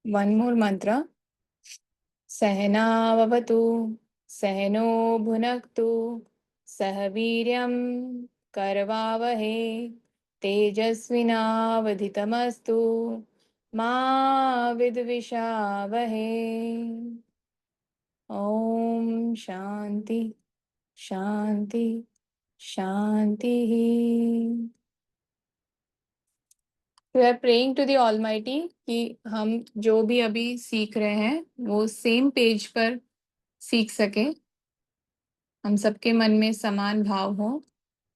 One more mantra. सहनाववतु सहनो भुनक्तु सह वीर्यं करवावहे तेजस्विनावधितमस्तु मा विद्विषावहे। ओम शांति शांति शांति। We are praying to the almighty कि हम जो भी अभी सीख रहे हैं वो सेम पेज पर सीख सके, हम सबके मन में समान भाव हो,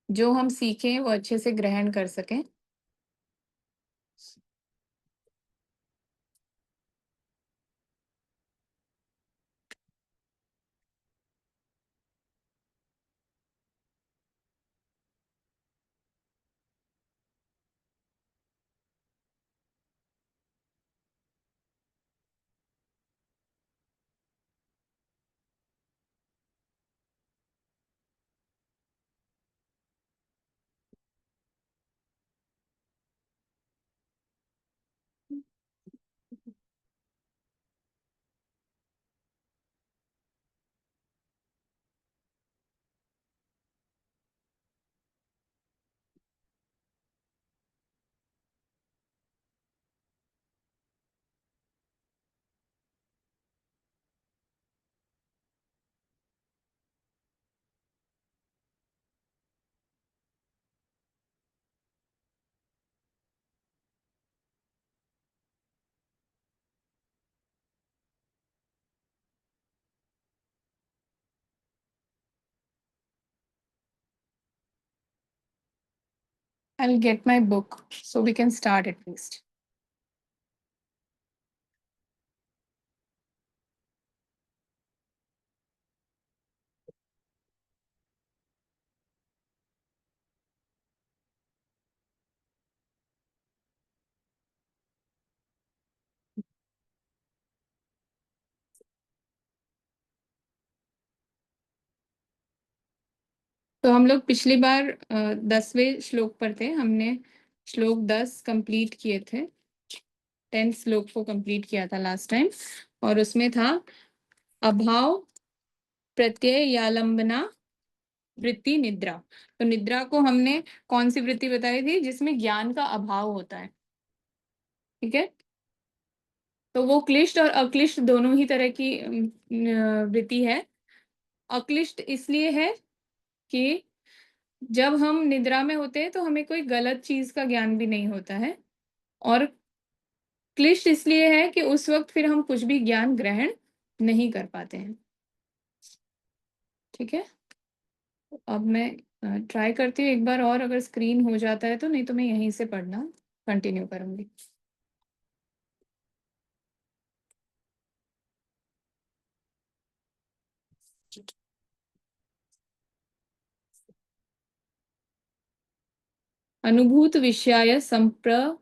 जो हम सीखें वो अच्छे से ग्रहण कर सकें। I'll get my book so we can start at least. तो हम लोग पिछली बार 10वें श्लोक पर थे। हमने श्लोक 10 कंप्लीट किए थे, 10 श्लोक को कंप्लीट किया था लास्ट टाइम, और उसमें था अभाव प्रत्यय यालंबना वृत्ति निद्रा। तो निद्रा को हमने कौन सी वृत्ति बताई थी? जिसमें ज्ञान का अभाव होता है। ठीक है, तो वो क्लिष्ट और अक्लिष्ट दोनों ही तरह की वृत्ति है। अक्लिष्ट इसलिए है कि जब हम निद्रा में होते हैं तो हमें कोई गलत चीज का ज्ञान भी नहीं होता है, और क्लिष्ट इसलिए है कि उस वक्त फिर हम कुछ भी ज्ञान ग्रहण नहीं कर पाते हैं। ठीक है, अब मैं ट्राई करती हूँ एक बार और, अगर स्क्रीन हो जाता है तो, नहीं तो मैं यहीं से पढ़ना कंटिन्यू करूंगी। अनुभूत विषयाय संप्रमोषः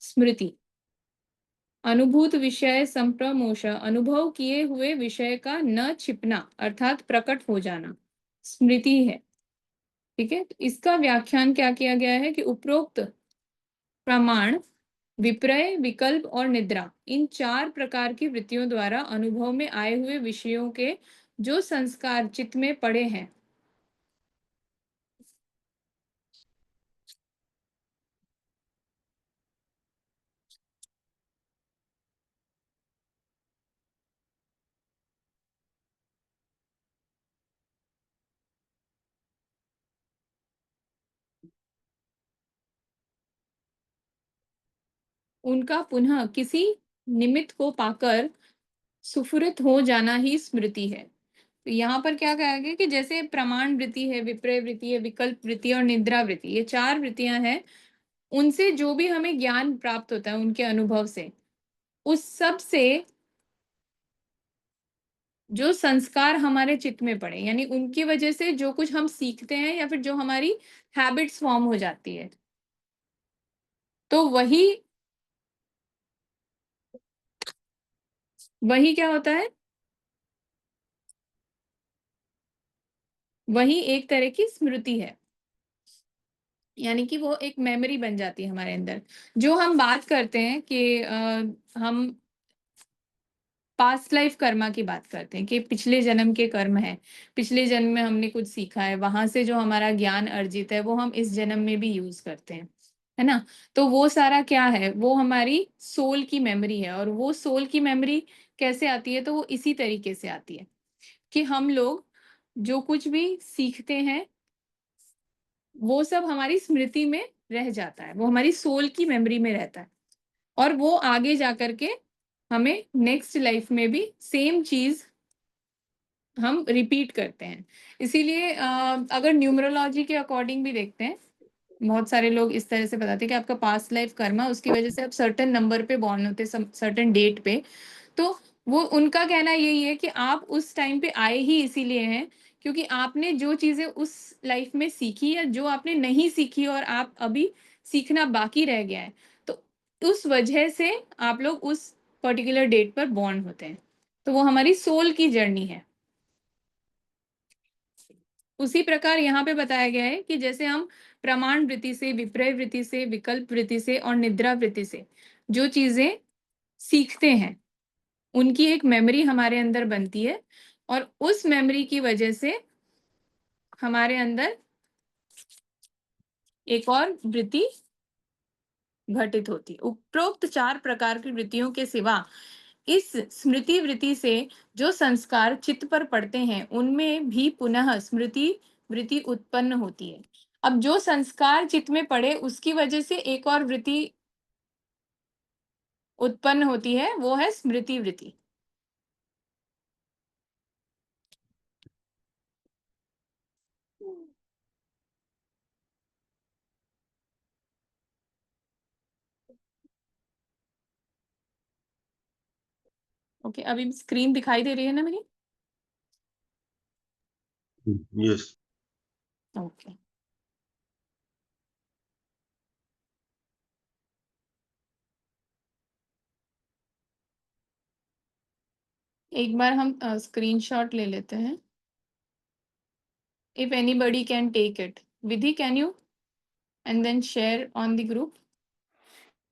स्मृति। अनुभूत विषय संप्रमोष, अनुभव किए हुए विषय का न छिपना अर्थात प्रकट हो जाना स्मृति है। ठीक है, तो इसका व्याख्यान क्या किया गया है कि उपरोक्त प्रमाण विपर्य, विकल्प और निद्रा, इन 4 प्रकार की वृत्तियों द्वारा अनुभव में आए हुए विषयों के जो संस्कार चित्त में पड़े हैं, उनका पुनः किसी निमित्त को पाकर सुफुरित हो जाना ही स्मृति है। तो यहाँ पर क्या कहा गया कि जैसे प्रमाण वृत्ति है, विपर्य वृत्ति है, विकल्प वृत्ति और निद्रा वृत्ति, ये 4 वृत्तियां हैं। उनसे जो भी हमें ज्ञान प्राप्त होता है उनके अनुभव से, उस सब से जो संस्कार हमारे चित्त में पड़े, यानी उनकी वजह से जो कुछ हम सीखते हैं या फिर जो हमारी हैबिट्स फॉर्म हो जाती है, तो वही वही क्या होता है, वही एक तरह की स्मृति है। यानी कि वो एक मेमोरी बन जाती है हमारे अंदर। जो हम बात करते हैं कि हम पास्ट लाइफ कर्मा की बात करते हैं कि पिछले जन्म के कर्म हैं, पिछले जन्म में हमने कुछ सीखा है, वहां से जो हमारा ज्ञान अर्जित है वो हम इस जन्म में भी यूज करते हैं, है ना। तो वो सारा क्या है, वो हमारी सोल की मेमोरी है। और वो सोल की मेमोरी कैसे आती है, तो वो इसी तरीके से आती है कि हम लोग जो कुछ भी सीखते हैं वो सब हमारी स्मृति में रह जाता है, वो हमारी सोल की मेमोरी में रहता है। और वो आगे जा करके हमें नेक्स्ट लाइफ में भी सेम चीज हम रिपीट करते हैं। इसीलिए अगर न्यूमरोलॉजी के अकॉर्डिंग भी देखते हैं, बहुत सारे लोग इस तरह से बताते हैं कि आपका पास्ट लाइफ कर्मा, उसकी वजह से आप सर्टेन नंबर पे बॉर्न होते हैं, सर्टेन डेट पे। तो वो उनका कहना यही है कि आप उस टाइम पे आए ही इसीलिए हैं क्योंकि आपने जो चीजें उस लाइफ में सीखी या जो आपने नहीं सीखी और आप अभी सीखना बाकी रह गया है, तो उस वजह से आप लोग उस पर्टिकुलर डेट पर बॉर्न होते हैं। तो वो हमारी सोल की जर्नी है। उसी प्रकार यहाँ पे बताया गया है कि जैसे हम प्रमाण वृत्ति से, विपर्य वृत्ति से, विकल्प वृत्ति से और निद्रा वृत्ति से जो चीजें सीखते हैं उनकी एक मेमोरी हमारे अंदर बनती है और उस मेमोरी की वजह से हमारे अंदर एक और वृत्ति घटित होती है। उपरोक्त 4 प्रकार की वृत्तियों के सिवा इस स्मृति वृत्ति से जो संस्कार चित्त पर पड़ते हैं उनमें भी पुनः स्मृति वृत्ति उत्पन्न होती है। अब जो संस्कार चित्त में पड़े उसकी वजह से एक और वृत्ति उत्पन्न होती है, वो है स्मृति वृत्ति। ओके, अभी स्क्रीन दिखाई दे रही है ना मेरी? यस। ओके, एक बार हम स्क्रीनशॉट ले लेते हैं। If anybody can take it. Vidhi, can you? And then share on the group.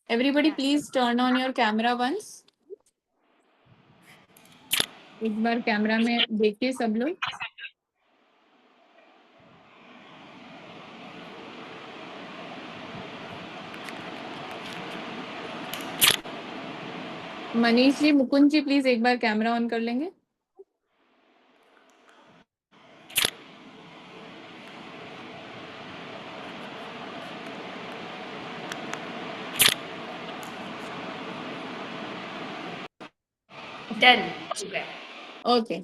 Everybody, please turn on your camera once. एक बार कैमरा में देखिए सब लोग। मनीष जी, मुकुंद जी, प्लीज एक बार कैमरा ऑन कर लेंगे। डन हो गया। Okay,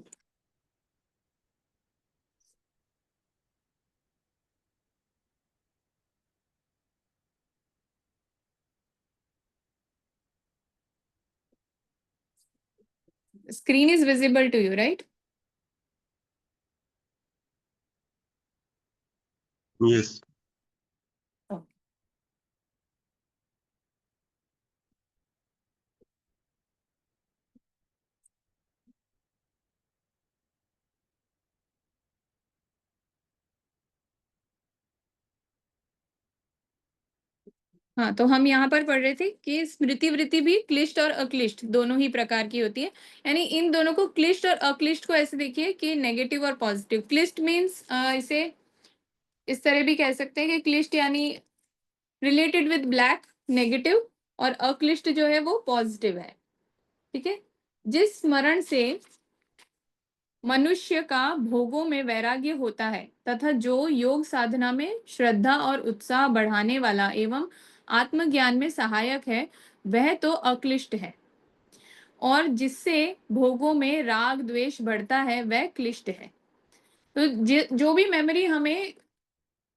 screen is visible to you, right? Yes. हाँ, तो हम यहाँ पर पढ़ रहे थे कि स्मृति वृत्ति भी क्लिष्ट और अक्लिष्ट दोनों ही प्रकार की होती है। यानी इन दोनों को, क्लिष्ट और अक्लिष्ट को ऐसे देखिए कि नेगेटिव और पॉजिटिव। क्लिष्ट मीन्स इसे इस तरह भी कह सकते हैं कि क्लिष्ट यानी रिलेटेड विद ब्लैक, नेगेटिव, और अक्लिष्ट जो है वो पॉजिटिव है। ठीक है। जिस स्मरण से मनुष्य का भोगों में वैराग्य होता है तथा जो योग साधना में श्रद्धा और उत्साह बढ़ाने वाला एवं आत्मज्ञान में सहायक है वह तो अक्लिष्ट है, और जिससे भोगों में राग द्वेष बढ़ता है वह क्लिष्ट है। तो जो भी मेमोरी हमें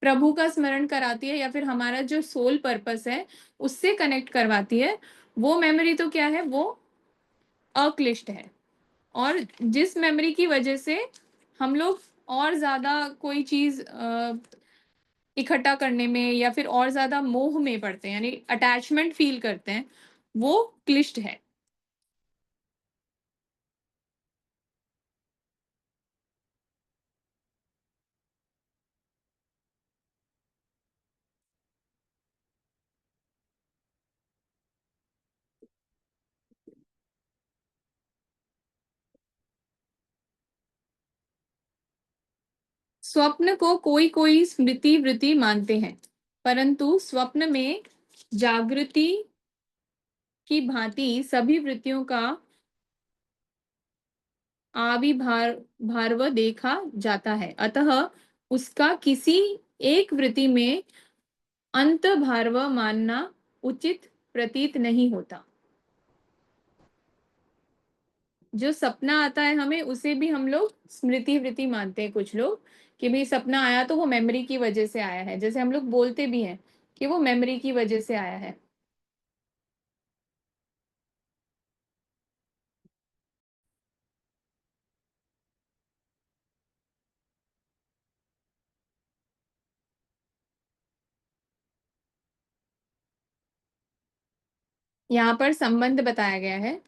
प्रभु का स्मरण कराती है या फिर हमारा जो सोल पर्पस है उससे कनेक्ट करवाती है, वो मेमोरी तो क्या है, वो अक्लिष्ट है। और जिस मेमोरी की वजह से हम लोग और ज्यादा कोई चीज इकट्ठा करने में या फिर और ज्यादा मोह में पड़ते हैं, यानी अटैचमेंट फील करते हैं, वो क्लिष्ट है। स्वप्न को कोई कोई स्मृति वृत्ति मानते हैं, परंतु स्वप्न में जागृति की भांति सभी वृत्तियों का आविर्भाव देखा जाता है, अतः उसका किसी एक वृत्ति में अंतर्भाव मानना उचित प्रतीत नहीं होता। जो सपना आता है हमें, उसे भी हम लोग स्मृति वृत्ति मानते हैं कुछ लोग, कि भाई सपना आया तो वो मेमोरी की वजह से आया है, जैसे हम लोग बोलते भी हैं कि वो मेमोरी की वजह से आया है। यहाँ पर संबंध बताया गया है।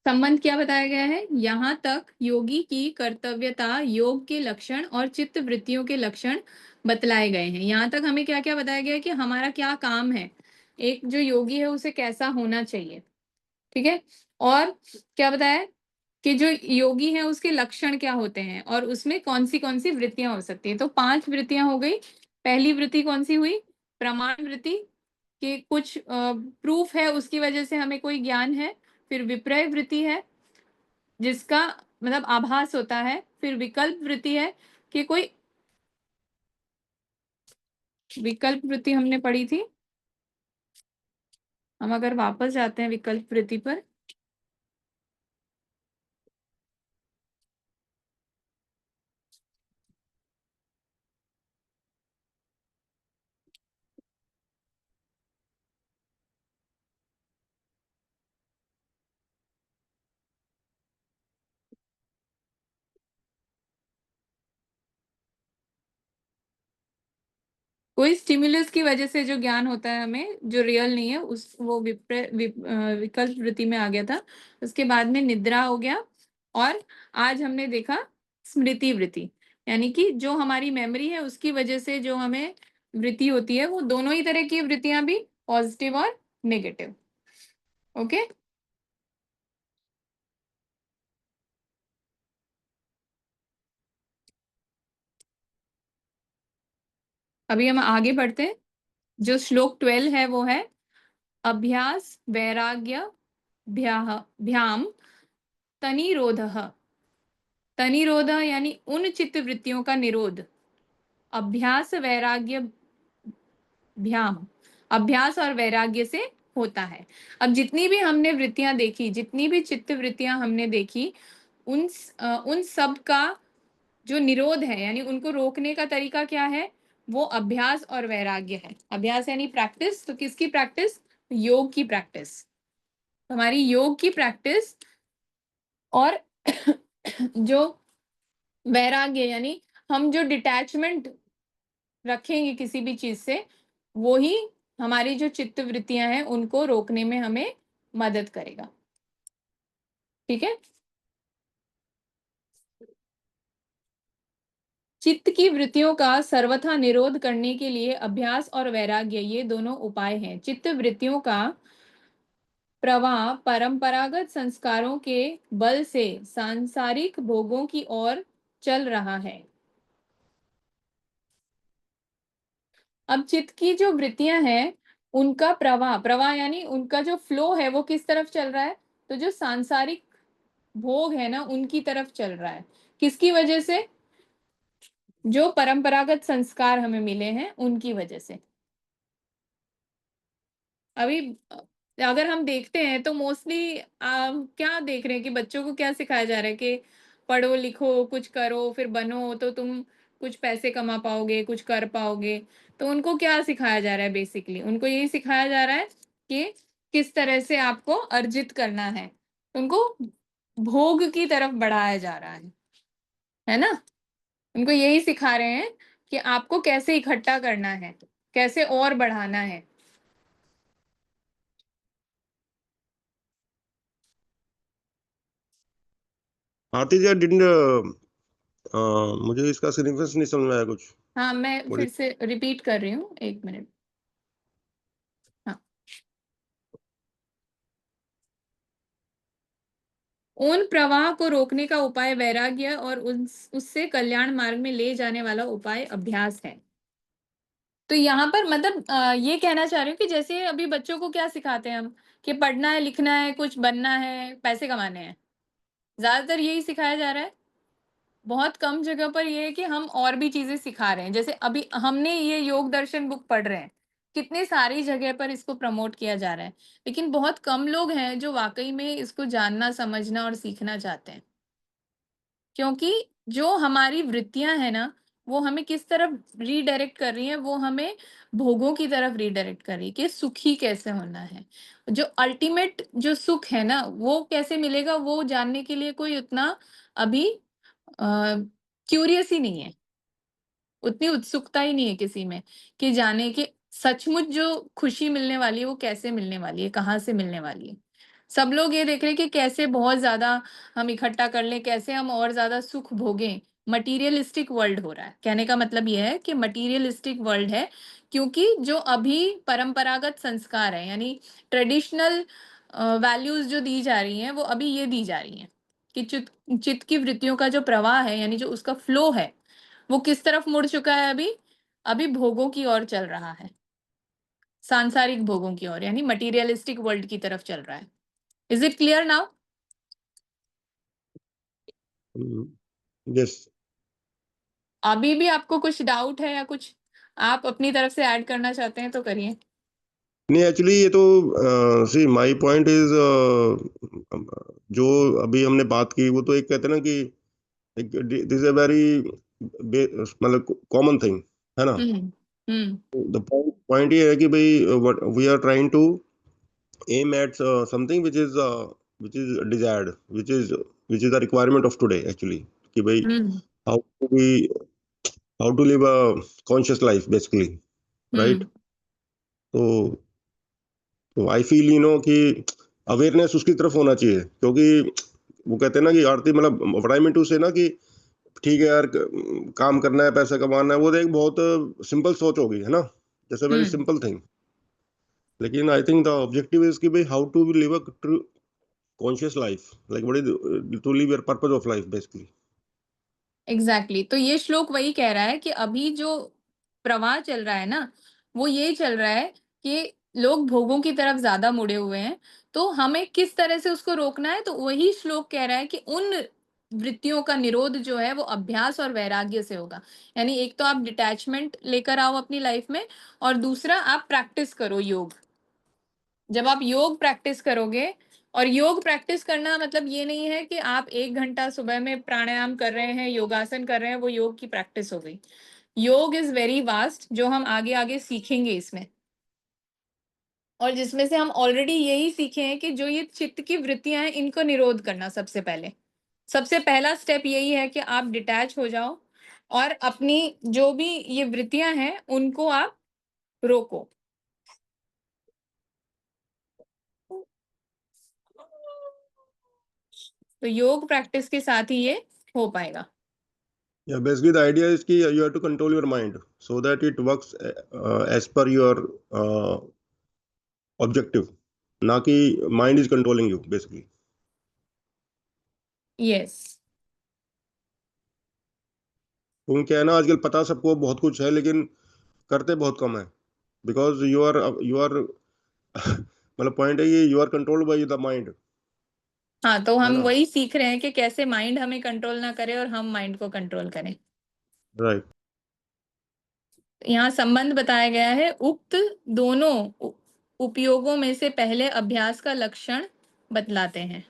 संबंध क्या बताया गया है? यहाँ तक योगी की कर्तव्यता, योग के लक्षण और चित्त वृत्तियों के लक्षण बतलाए गए हैं। यहाँ तक हमें क्या क्या बताया गया है कि हमारा क्या काम है, एक जो योगी है उसे कैसा होना चाहिए, ठीक है। और क्या बताया कि जो योगी है उसके लक्षण क्या होते हैं और उसमें कौन सी वृत्तियां हो सकती है। तो 5 वृत्तियां हो गई। पहली वृत्ति कौन सी हुई? प्रमाण वृत्ति, कि कुछ प्रूफ है उसकी वजह से हमें कोई ज्ञान है। फिर विपर्य वृत्ति है, जिसका मतलब आभास होता है। फिर विकल्प वृत्ति है कि कोई विकल्प वृत्ति हमने पढ़ी थी। हम अगर वापस जाते हैं विकल्प वृत्ति पर, कोई स्टिमुलस की वजह से जो ज्ञान होता है हमें, जो रियल नहीं है, उस वो विकल्प वृत्ति में आ गया था। उसके बाद में निद्रा हो गया। और आज हमने देखा स्मृति वृत्ति, यानी कि जो हमारी मेमोरी है उसकी वजह से जो हमें वृत्ति होती है, वो दोनों ही तरह की वृत्तियां भी, पॉजिटिव और नेगेटिव। ओके। अभी हम आगे बढ़ते हैं। जो श्लोक 12 है वो है अभ्यास वैराग्य भ्याम तनिरोधः। तनिरोध यानी उन चित्त वृत्तियों का निरोध। अभ्यास वैराग्य भ्याम, अभ्यास और वैराग्य से होता है। अब जितनी भी हमने वृत्तियां देखी, जितनी भी चित्त वृत्तियां हमने देखी, उन सब का जो निरोध है, यानी उनको रोकने का तरीका क्या है? वो अभ्यास और वैराग्य है। अभ्यास यानी प्रैक्टिस, तो किसकी प्रैक्टिस? योग की प्रैक्टिस। हमारी योग की प्रैक्टिस। और जो वैराग्य यानी हम जो डिटैचमेंट रखेंगे किसी भी चीज से, वो ही हमारी जो चित्त वृत्तियां हैं उनको रोकने में हमें मदद करेगा। ठीक है। चित्त की वृत्तियों का सर्वथा निरोध करने के लिए अभ्यास और वैराग्य, ये दोनों उपाय हैं। चित्त वृत्तियों का प्रवाह परंपरागत संस्कारों के बल से सांसारिक भोगों की ओर चल रहा है। अब चित्त की जो वृत्तियां हैं, उनका प्रवाह, प्रवाह यानी उनका जो फ्लो है वो किस तरफ चल रहा है? तो जो सांसारिक भोग है ना, उनकी तरफ चल रहा है। किसकी वजह से? जो परंपरागत संस्कार हमें मिले हैं उनकी वजह से। अभी अगर हम देखते हैं तो मोस्टली क्या देख रहे हैं कि बच्चों को क्या सिखाया जा रहा है कि पढ़ो लिखो कुछ करो फिर बनो तो तुम कुछ पैसे कमा पाओगे, कुछ कर पाओगे। तो उनको क्या सिखाया जा रहा है? बेसिकली उनको यही सिखाया जा रहा है कि किस तरह से आपको अर्जित करना है। उनको भोग की तरफ बढ़ाया जा रहा है ना। उनको यही सिखा रहे हैं कि आपको कैसे इकट्ठा करना है, कैसे और बढ़ाना है। आतिश यार डिडंट, मुझे इसका सिग्निफिकेंस नहीं समझ में आया कुछ। हाँ, मैं बड़ी फिर से रिपीट कर रही हूँ, 1 मिनट। हाँ, उन प्रवाह को रोकने का उपाय वैराग्य और उससे कल्याण मार्ग में ले जाने वाला उपाय अभ्यास है। तो यहाँ पर मतलब ये कहना चाह रही हूँ कि जैसे अभी बच्चों को क्या सिखाते हैं हम कि पढ़ना है, लिखना है, कुछ बनना है, पैसे कमाने हैं। ज़्यादातर यही सिखाया जा रहा है। बहुत कम जगह पर ये है कि हम और भी चीज़ें सिखा रहे हैं। जैसे अभी हमने ये योग दर्शन बुक पढ़ रहे हैं। कितनी सारी जगह पर इसको प्रमोट किया जा रहा है। लेकिन बहुत कम लोग हैं जो वाक़ई में इसको जानना, समझना और सीखना चाहते हैं। क्योंकि जो हमारी वृत्तियाँ हैं ना, वो हमें किस तरफ रीडायरेक्ट कर रही हैं, वो हमें भोगों की तरफ रीडायरेक्ट कर रही है कि सुखी कैसे होना है। जो अल्टीमेट जो सुख है ना, वो कैसे मिलेगा, वो जानने के लिए कोई उतना अभी क्यूरियस ही नहीं है। उतनी उत्सुकता ही नहीं है किसी में कि जाने कि सचमुच जो खुशी मिलने वाली है वो कैसे मिलने वाली है, कहाँ से मिलने वाली है। सब लोग ये देख रहे हैं कि कैसे बहुत ज़्यादा हम इकट्ठा कर लें, कैसे हम और ज़्यादा सुख भोगें। मटीरियलिस्टिक वर्ल्ड हो रहा है। कहने का मतलब ये है कि मटीरियलिस्टिक वर्ल्ड है क्योंकि जो अभी परंपरागत संस्कार है यानी ट्रेडिशनल वैल्यूज़ जो दी जा रही हैं, वो अभी ये दी जा रही हैं कि चित्त की वृत्तियों का जो प्रवाह है यानी जो उसका फ्लो है, वो किस तरफ मुड़ चुका है अभी? अभी भोगों की ओर चल रहा है। सांसारिक भोगों की ओर यानी मटीरियलिस्टिक वर्ल्ड की तरफ चल रहा है। Is it clear now? Yes. अभी भी आपको कुछ डाउट है या कुछ आप अपनी तरफ से ऐड करना चाहते हैं तो करिए। नहीं, एक्चुअली ये तो सी माय पॉइंट इज, जो अभी हमने बात की वो तो एक कहते हैं ना कि दिस इज अ वेरी मतलब कॉमन थिंग, है ना? हुँ, हुँ, द पॉइंट ये है कि भाई what we are trying to aim at something which is desired, which is the requirement of today actually, कि भाई हुँ, how to be how to live a conscious life basically, right? हुँ, तो I feel कि awareness उसकी तरफ होना चाहिए, क्योंकि वो कहते हैं ना कि आरती मतलब व्हाट आई मीन टू से ना कि ठीक है यार, काम करना है, पैसा कमाना है, वो तो एक बहुत सिंपल सोच होगी, है ना? जैसे वेरी हुँ। Simple thing. लेकिन I think the objective is कि भाई how to live a conscious life, like what is to live your purpose of life basically. Exactly तो ये श्लोक वही कह रहा है कि अभी जो प्रवाह चल रहा है ना वो ये चल रहा है कि लोग भोगों की तरफ ज्यादा मुड़े हुए हैं तो हमें किस तरह से उसको रोकना है तो वही श्लोक कह रहा है कि उन वृत्तियों का निरोध जो है वो अभ्यास और वैराग्य से होगा यानी एक तो आप डिटैचमेंट लेकर आओ अपनी लाइफ में और दूसरा आप प्रैक्टिस करो योग जब आप योग प्रैक्टिस करोगे और योग प्रैक्टिस करना मतलब ये नहीं है कि आप 1 घंटा सुबह में प्राणायाम कर रहे हैं, योगासन कर रहे हैं, वो योग की प्रैक्टिस हो गई। योग इज़ वेरी वास्ट जो हम आगे-आगे सीखेंगे इसमें। और जिसमें से हम ऑलरेडी यही सीखे हैं कि जो ये चित्त की वृत्तियाँ हैं, इनको निरोध करना सबसे पहले। सबसे पहला स्टेप यही है कि आप डिटैच हो जाओ और अपनी जो भी ये वृत्तियाँ हैं, उनको आप रोको। तो योग प्रैक्टिस के साथ ही ये हो पाएगा। Yeah, basically the idea is कि you have to control your mind so that it works as per your uh, objective, ना कि mind is controlling you basically. Yes. क्योंकि क्या है ना, आजकल पता सबको बहुत कुछ है लेकिन करते बहुत कम है, बिकॉज यू आर मतलब पॉइंट है ये, you are controlled by the mind, हाँ, तो है हम ना? वही सीख रहे हैं कि कैसे माइंड हमें कंट्रोल ना करे और हम माइंड को कंट्रोल करें। राइट। यहाँ संबंध बताया गया है उक्त दोनों उपयोगों में से पहले अभ्यास का लक्षण बतलाते हैं।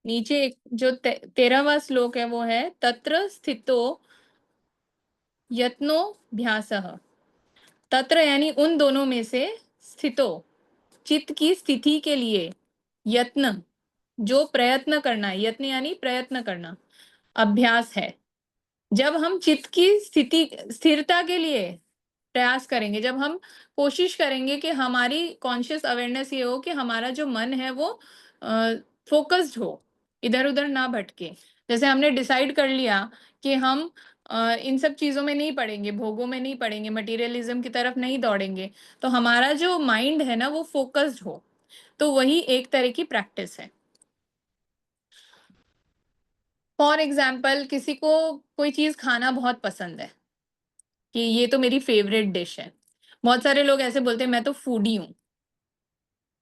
नीचे एक जो 13वां श्लोक है वो है तत्र स्थितो यत्नोऽभ्यासः। तत्र यानी उन दोनों में से स्थितो चित्त की स्थिति के लिए यत्न जो प्रयत्न करना है यत्न यानी प्रयत्न करना अभ्यास है। जब हम चित्त की स्थिति स्थिरता के लिए प्रयास करेंगे, जब हम कोशिश करेंगे कि हमारी कॉन्शियस अवेयरनेस ये हो कि हमारा जो मन है वो फोकस्ड हो, इधर-उधर ना भटके। जैसे हमने डिसाइड कर लिया कि हम इन सब चीज़ों में नहीं पड़ेंगे, भोगों में नहीं पड़ेंगे, मटेरियलिज्म की तरफ नहीं दौड़ेंगे, तो हमारा जो माइंड है ना वो फोकस्ड हो, तो वही एक तरह की प्रैक्टिस है। फॉर एग्जाम्पल किसी को कोई चीज़ खाना बहुत पसंद है कि ये तो मेरी फेवरेट डिश है। बहुत सारे लोग ऐसे बोलते हैं मैं तो फूडी हूँ,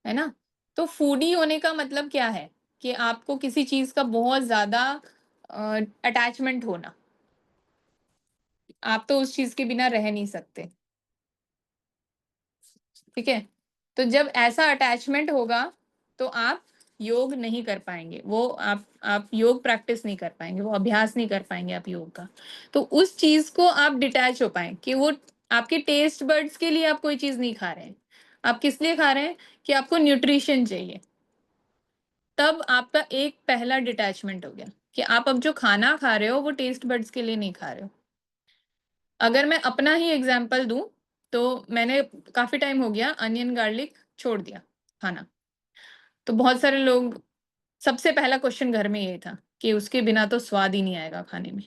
है ना? तो फूडी होने का मतलब क्या है? कि आपको किसी चीज़ का बहुत ज़्यादा अटैचमेंट होना। आप तो उस चीज़ के बिना रह नहीं सकते। ठीक है? तो जब ऐसा अटैचमेंट होगा, तो आप योग नहीं कर पाएँगे। वो आप योग प्रैक्टिस नहीं कर पाएँगे, वो अभ्यास नहीं कर पाएँगे आप योग का। तो उस चीज़ को आप डिटैच हो पाएँ कि वो आपके टेस्ट बड्स के लिए आप कोई चीज़ नहीं खा रहे हैं। आप किस लिए खा रहे हैं? कि आपको न्यूट्रिशन चाहिए। तब आपका एक पहला डिटैचमेंट हो गया कि आप अब जो खाना खा रहे हो, वो टेस्ट बड्स के लिए नहीं खा रहे हो। अगर मैं अपना ही एग्जांपल दूँ, तो मैंने काफ़ी टाइम हो गया अनियन गार्लिक छोड़ दिया खाना। तो बहुत सारे लोग सबसे पहला क्वेश्चन घर में यही था कि उसके बिना तो स्वाद ही नहीं आएगा खाने में।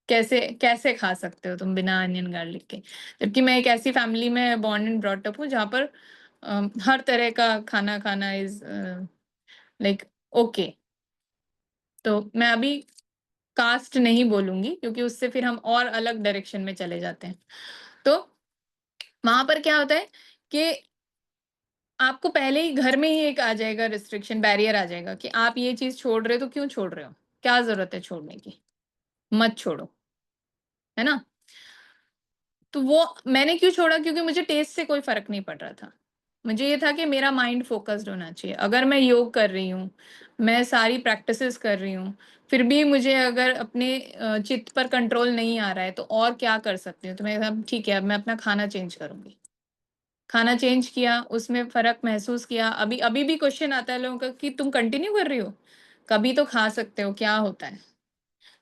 कैसे कैसे खा सकते हो तुम बिना अनियन गार्लिक के? जबकि मैं एक ऐसी फैमिली में बॉर्न एंड ब्रॉट अप हूँ जहाँ पर हर तरह का खाना खाना इज़ लाइक ओके। तो मैं अभी कास्ट नहीं बोलूँगी क्योंकि उससे फिर हम और अलग डायरेक्शन में चले जाते हैं। तो वहाँ पर क्या होता है कि आपको पहले ही घर में ही एक आ जाएगा रिस्ट्रिक्शन बैरियर आ जाएगा कि आप ये चीज़ छोड़ रहे हो तो क्यों छोड़ रहे हो? क्या ज़रूरत है छोड़ने की? मत छोड़ो, है ना? तो वो मैंने क्यों छोड़ा? क्योंकि मुझे टेस्ट से कोई फ़र्क नहीं पड़ रहा था। मुझे ये था कि मेरा माइंड फ़ोकस्ड होना चाहिए। अगर मैं योग कर रही हूँ, मैं सारी प्रैक्टिसेज़ कर रही हूँ, फिर भी मुझे अगर अपने चित्त पर कंट्रोल नहीं आ रहा है, तो और क्या कर सकती हूँ? तो मैं कहा ठीक है, अब मैं अपना खाना चेंज करूँगी। खाना चेंज किया, उसमें फ़र्क महसूस किया। अभी अभी भी क्वेश्चन आता है लोगों का कि तुम कंटिन्यू कर रही हो? कभी तो खा सकते हो, क्या होता है?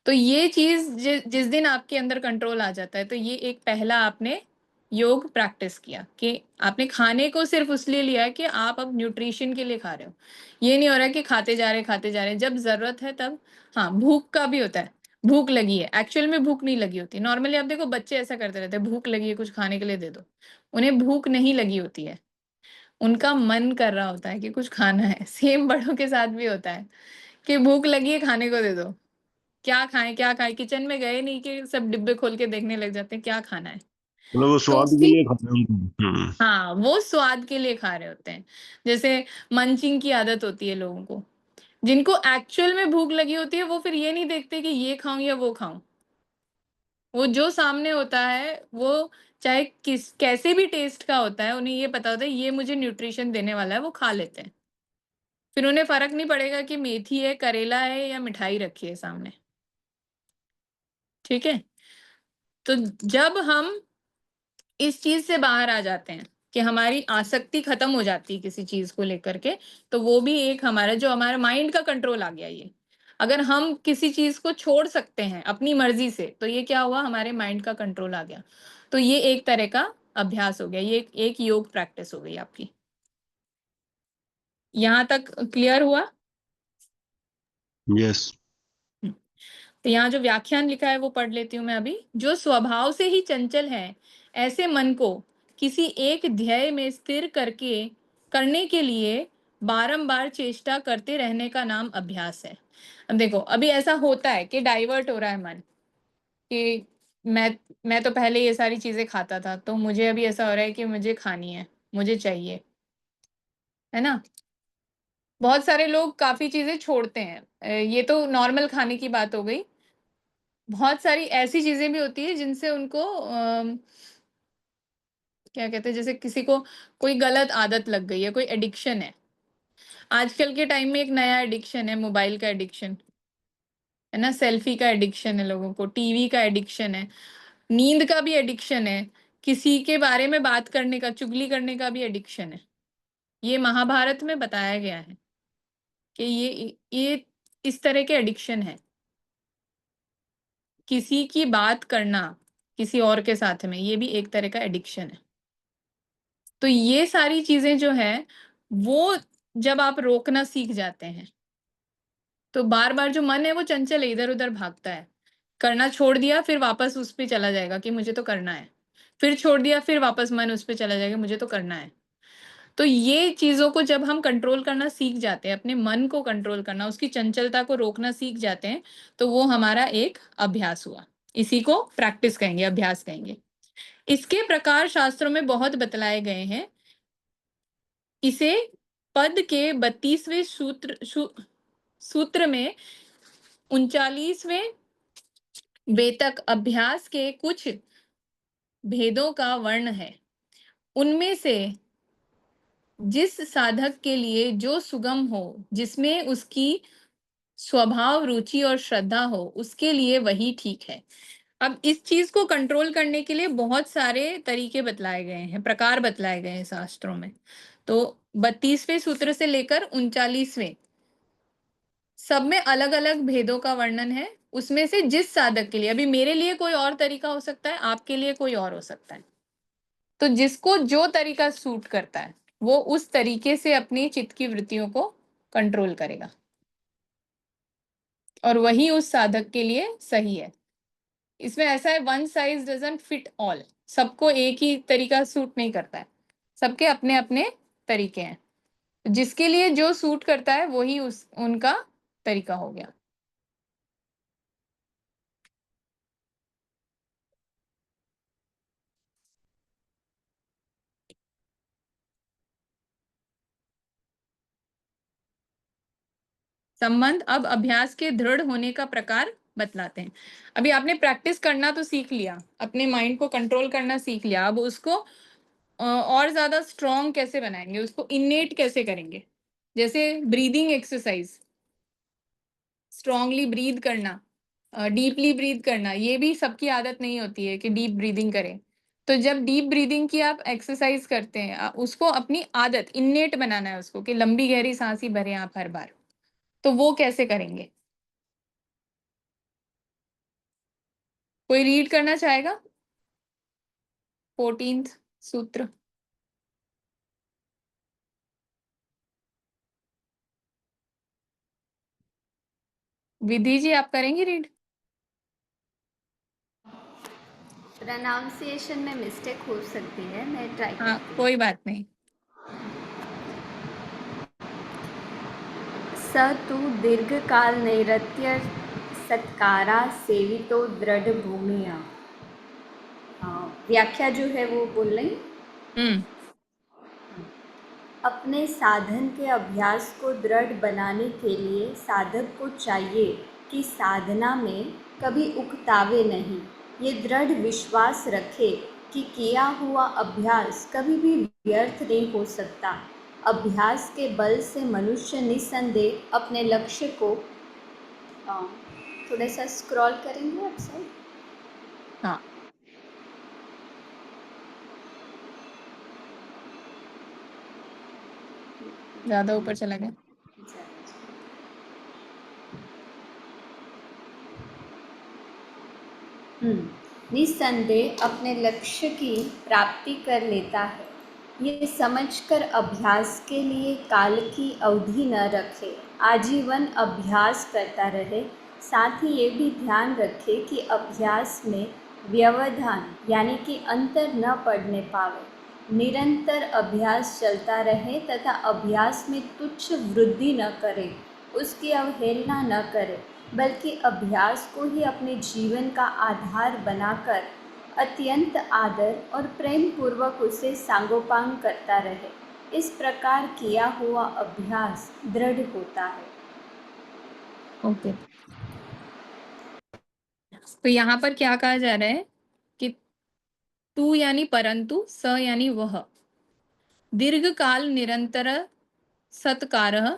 तो ये चीज़ जिस दिन आपके अंदर कंट्रोल आ जाता है, तो ये एक पहला आपने योग प्रैक्टिस किया कि आपने खाने को सिर्फ़ इसलिए लिया है कि आप अब न्यूट्रिशन के लिए खा रहे हो। ये नहीं हो रहा है कि खाते जा रहे हैं, जब ज़रूरत है तब। हाँ, भूख का भी होता है, भूख लगी है, एक्चुअल में भूख नहीं लगी होती। नॉर्मली आप देखो बच्चे ऐसा करते रहते हैं, भूख लगी है कुछ खाने के लिए दे दो। उन्हें भूख नहीं लगी होती है, उनका मन कर रहा होता है कि कुछ खाना है। सेम बड़ों के साथ भी होता है कि भूख लगी है खाने को दे दो। क्या खाएँ, क्या खाएँ? किचन में गए नहीं कि सब डिब्बे खोल के देखने लग जाते हैं, क्या खाना है? मतलब वो तो स्वाद के उसी लिए खाते हैं उनको। हाँ, वो स्वाद के लिए खा रहे होते हैं। जैसे मंचिंग की आदत होती है लोगों को। जिनको एक्चुअल में भूख लगी होती है, वो फिर ये नहीं देखते कि ये खाऊँ या वो खाऊँ। वो जो सामने होता है, वो चाहे कैसे भी टेस्ट का होता है, उन्हें ये पता होता है ये मुझे न्यूट्रिशन देने वाला है, वो खा लेते हैं। फिर उन्हें फ़र्क नहीं पड़ेगा कि मेथी है, करेला है या मिठाई रखी है सामने। ठीक है? तो जब हम इस चीज़ से बाहर आ जाते हैं कि हमारी आसक्ति खत्म हो जाती है किसी चीज़ को लेकर के, तो वो भी एक हमारा जो हमारा माइंड का कंट्रोल आ गया ये। अगर हम किसी चीज़ को छोड़ सकते हैं अपनी मर्ज़ी से, तो ये क्या हुआ हमारे माइंड का कंट्रोल आ गया। तो ये एक तरह का अभ्यास हो गया, ये एक योग प्रैक्टिस हो गई आपकी। यहाँ तक क्लियर हुआ? यस। हुँ। तो यहाँ जो व्याख्यान लिखा है वो पढ़ लेती हूँ मैं अभी। जो स्वभाव से ही चंचल है, ऐसे मन को किसी एक ध्येय में स्थिर करके करने के लिए बारंबार चेष्टा करते रहने का नाम अभ्यास है। अब देखो, अभी ऐसा होता है कि डाइवर्ट हो रहा है मन कि मैं मैं तो पहले ये सारी चीज़ें खाता था, तो मुझे अभी ऐसा हो रहा है कि मुझे खानी है, मुझे चाहिए, है ना? बहुत सारे लोग काफ़ी चीज़ें छोड़ते हैं। ये तो नॉर्मल खाने की बात हो गई। बहुत सारी ऐसी चीज़ें भी होती हैं जिनसे उनको क्या कहते हैं जैसे किसी को कोई गलत आदत लग गई है, कोई एडिक्शन है। आजकल के टाइम में एक नया एडिक्शन है मोबाइल का एडिक्शन, है ना? सेल्फी का एडिक्शन है लोगों को, टीवी का एडिक्शन है, नींद का भी एडिक्शन है, किसी के बारे में बात करने का, चुगली करने का भी एडिक्शन है। ये महाभारत में बताया गया है कि ये इस तरह के एडिक्शन है। किसी की बात करना किसी और के साथ में, ये भी एक तरह का एडिक्शन है। तो ये सारी चीज़ें जो हैं, वो जब आप रोकना सीख जाते हैं, तो बार-बार जो मन है वो चंचल है, इधर-उधर भागता है। करना छोड़ दिया फिर वापस उस पे चला जाएगा कि मुझे तो करना है, फिर छोड़ दिया फिर वापस मन उस पे चला जाएगा मुझे तो करना है। तो ये चीजों को जब हम कंट्रोल करना सीख जाते हैं, अपने मन को कंट्रोल करना, उसकी चंचलता को रोकना सीख जाते हैं, तो वो हमारा एक अभ्यास हुआ। इसी को प्रैक्टिस कहेंगे, अभ्यास कहेंगे। इसके प्रकार शास्त्रों में बहुत बतलाए गए हैं। इसे पद के 32वें सूत्र में 39वें वेतक अभ्यास के कुछ भेदों का वर्ण है। उनमें से जिस साधक के लिए जो सुगम हो, जिसमें उसकी स्वभाव, रुचि और श्रद्धा हो, उसके लिए वही ठीक है। अब इस चीज को कंट्रोल करने के लिए बहुत सारे तरीके बतलाए गए हैं, प्रकार बतलाए गए हैं शास्त्रों में। तो 32वें सूत्र से लेकर 39वें सब में अलग अलग भेदों का वर्णन है। उसमें से जिस साधक के लिए, अभी मेरे लिए कोई और तरीका हो सकता है, आपके लिए कोई और हो सकता है, तो जिसको जो तरीका सूट करता है वो उस तरीके से अपनी चित्त की वृत्तियों को कंट्रोल करेगा और वही उस साधक के लिए सही है। इसमें ऐसा है, one size doesn't fit all. सबको एक ही तरीका सूट नहीं करता है, सबके अपने अपने तरीके हैं। जिसके लिए जो सूट करता है वही उनका तरीका हो गया। संबंध अब अभ्यास के दृढ़ होने का प्रकार बतलाते हैं। अभी आपने प्रैक्टिस करना तो सीख लिया, अपने माइंड को कंट्रोल करना सीख लिया, अब उसको और ज्यादा स्ट्रॉन्ग कैसे बनाएंगे, उसको इनेट कैसे करेंगे। जैसे ब्रीदिंग एक्सरसाइज, स्ट्रांगली ब्रीद करना, डीपली ब्रीद करना, ये भी सबकी आदत नहीं होती है कि डीप ब्रीदिंग करें। तो जब डीप ब्रीदिंग की आप एक्सरसाइज करते हैं, उसको अपनी आदत इन्नेट बनाना है उसको, कि लंबी गहरी सांस ही भरें आप हर बार। तो वो कैसे करेंगे? कोई रीड करना चाहेगा 14th सूत्र? विधि जी आप करेंगी रीड? प्रोनाउंसिएशन में मिस्टेक हो सकती है, मैं ट्राई हाँ करती हूँ। कोई बात नहीं। स तु दीर्घकाल नैरत्य सत्कारा सेवितो दृढ़ भूमिया। व्याख्या जो है वो बोल रही। अपने साधन के अभ्यास को दृढ़ बनाने के लिए साधक को चाहिए कि साधना में कभी उकतावे नहीं। ये दृढ़ विश्वास रखे कि किया हुआ अभ्यास कभी भी व्यर्थ नहीं हो सकता। अभ्यास के बल से मनुष्य निस्संदेह अपने लक्ष्य को थोड़ा सा स्क्रॉल करेंगे आप सब। हाँ ज्यादा ऊपर चला गया। निस्संदेह अपने लक्ष्य की प्राप्ति कर लेता है। ये समझकर अभ्यास के लिए काल की अवधि न रखे, आजीवन अभ्यास करता रहे। साथ ही ये भी ध्यान रखे कि अभ्यास में व्यवधान यानी कि अंतर न पड़ने पावे। निरंतर अभ्यास चलता रहे तथा अभ्यास में तुच्छ वृद्धि न करे, उसकी अवहेलना न करे, बल्कि अभ्यास को ही अपने जीवन का आधार बनाकर अत्यंत आदर और प्रेम पूर्वक उसे सांगोपांग करता रहे। इस प्रकार किया हुआ अभ्यास दृढ़ होता है। ओके तो यहाँ पर क्या कहा जा रहा है कि तू यानी परंतु, स यानी वह, दीर्घकाल निरंतर सत्कारः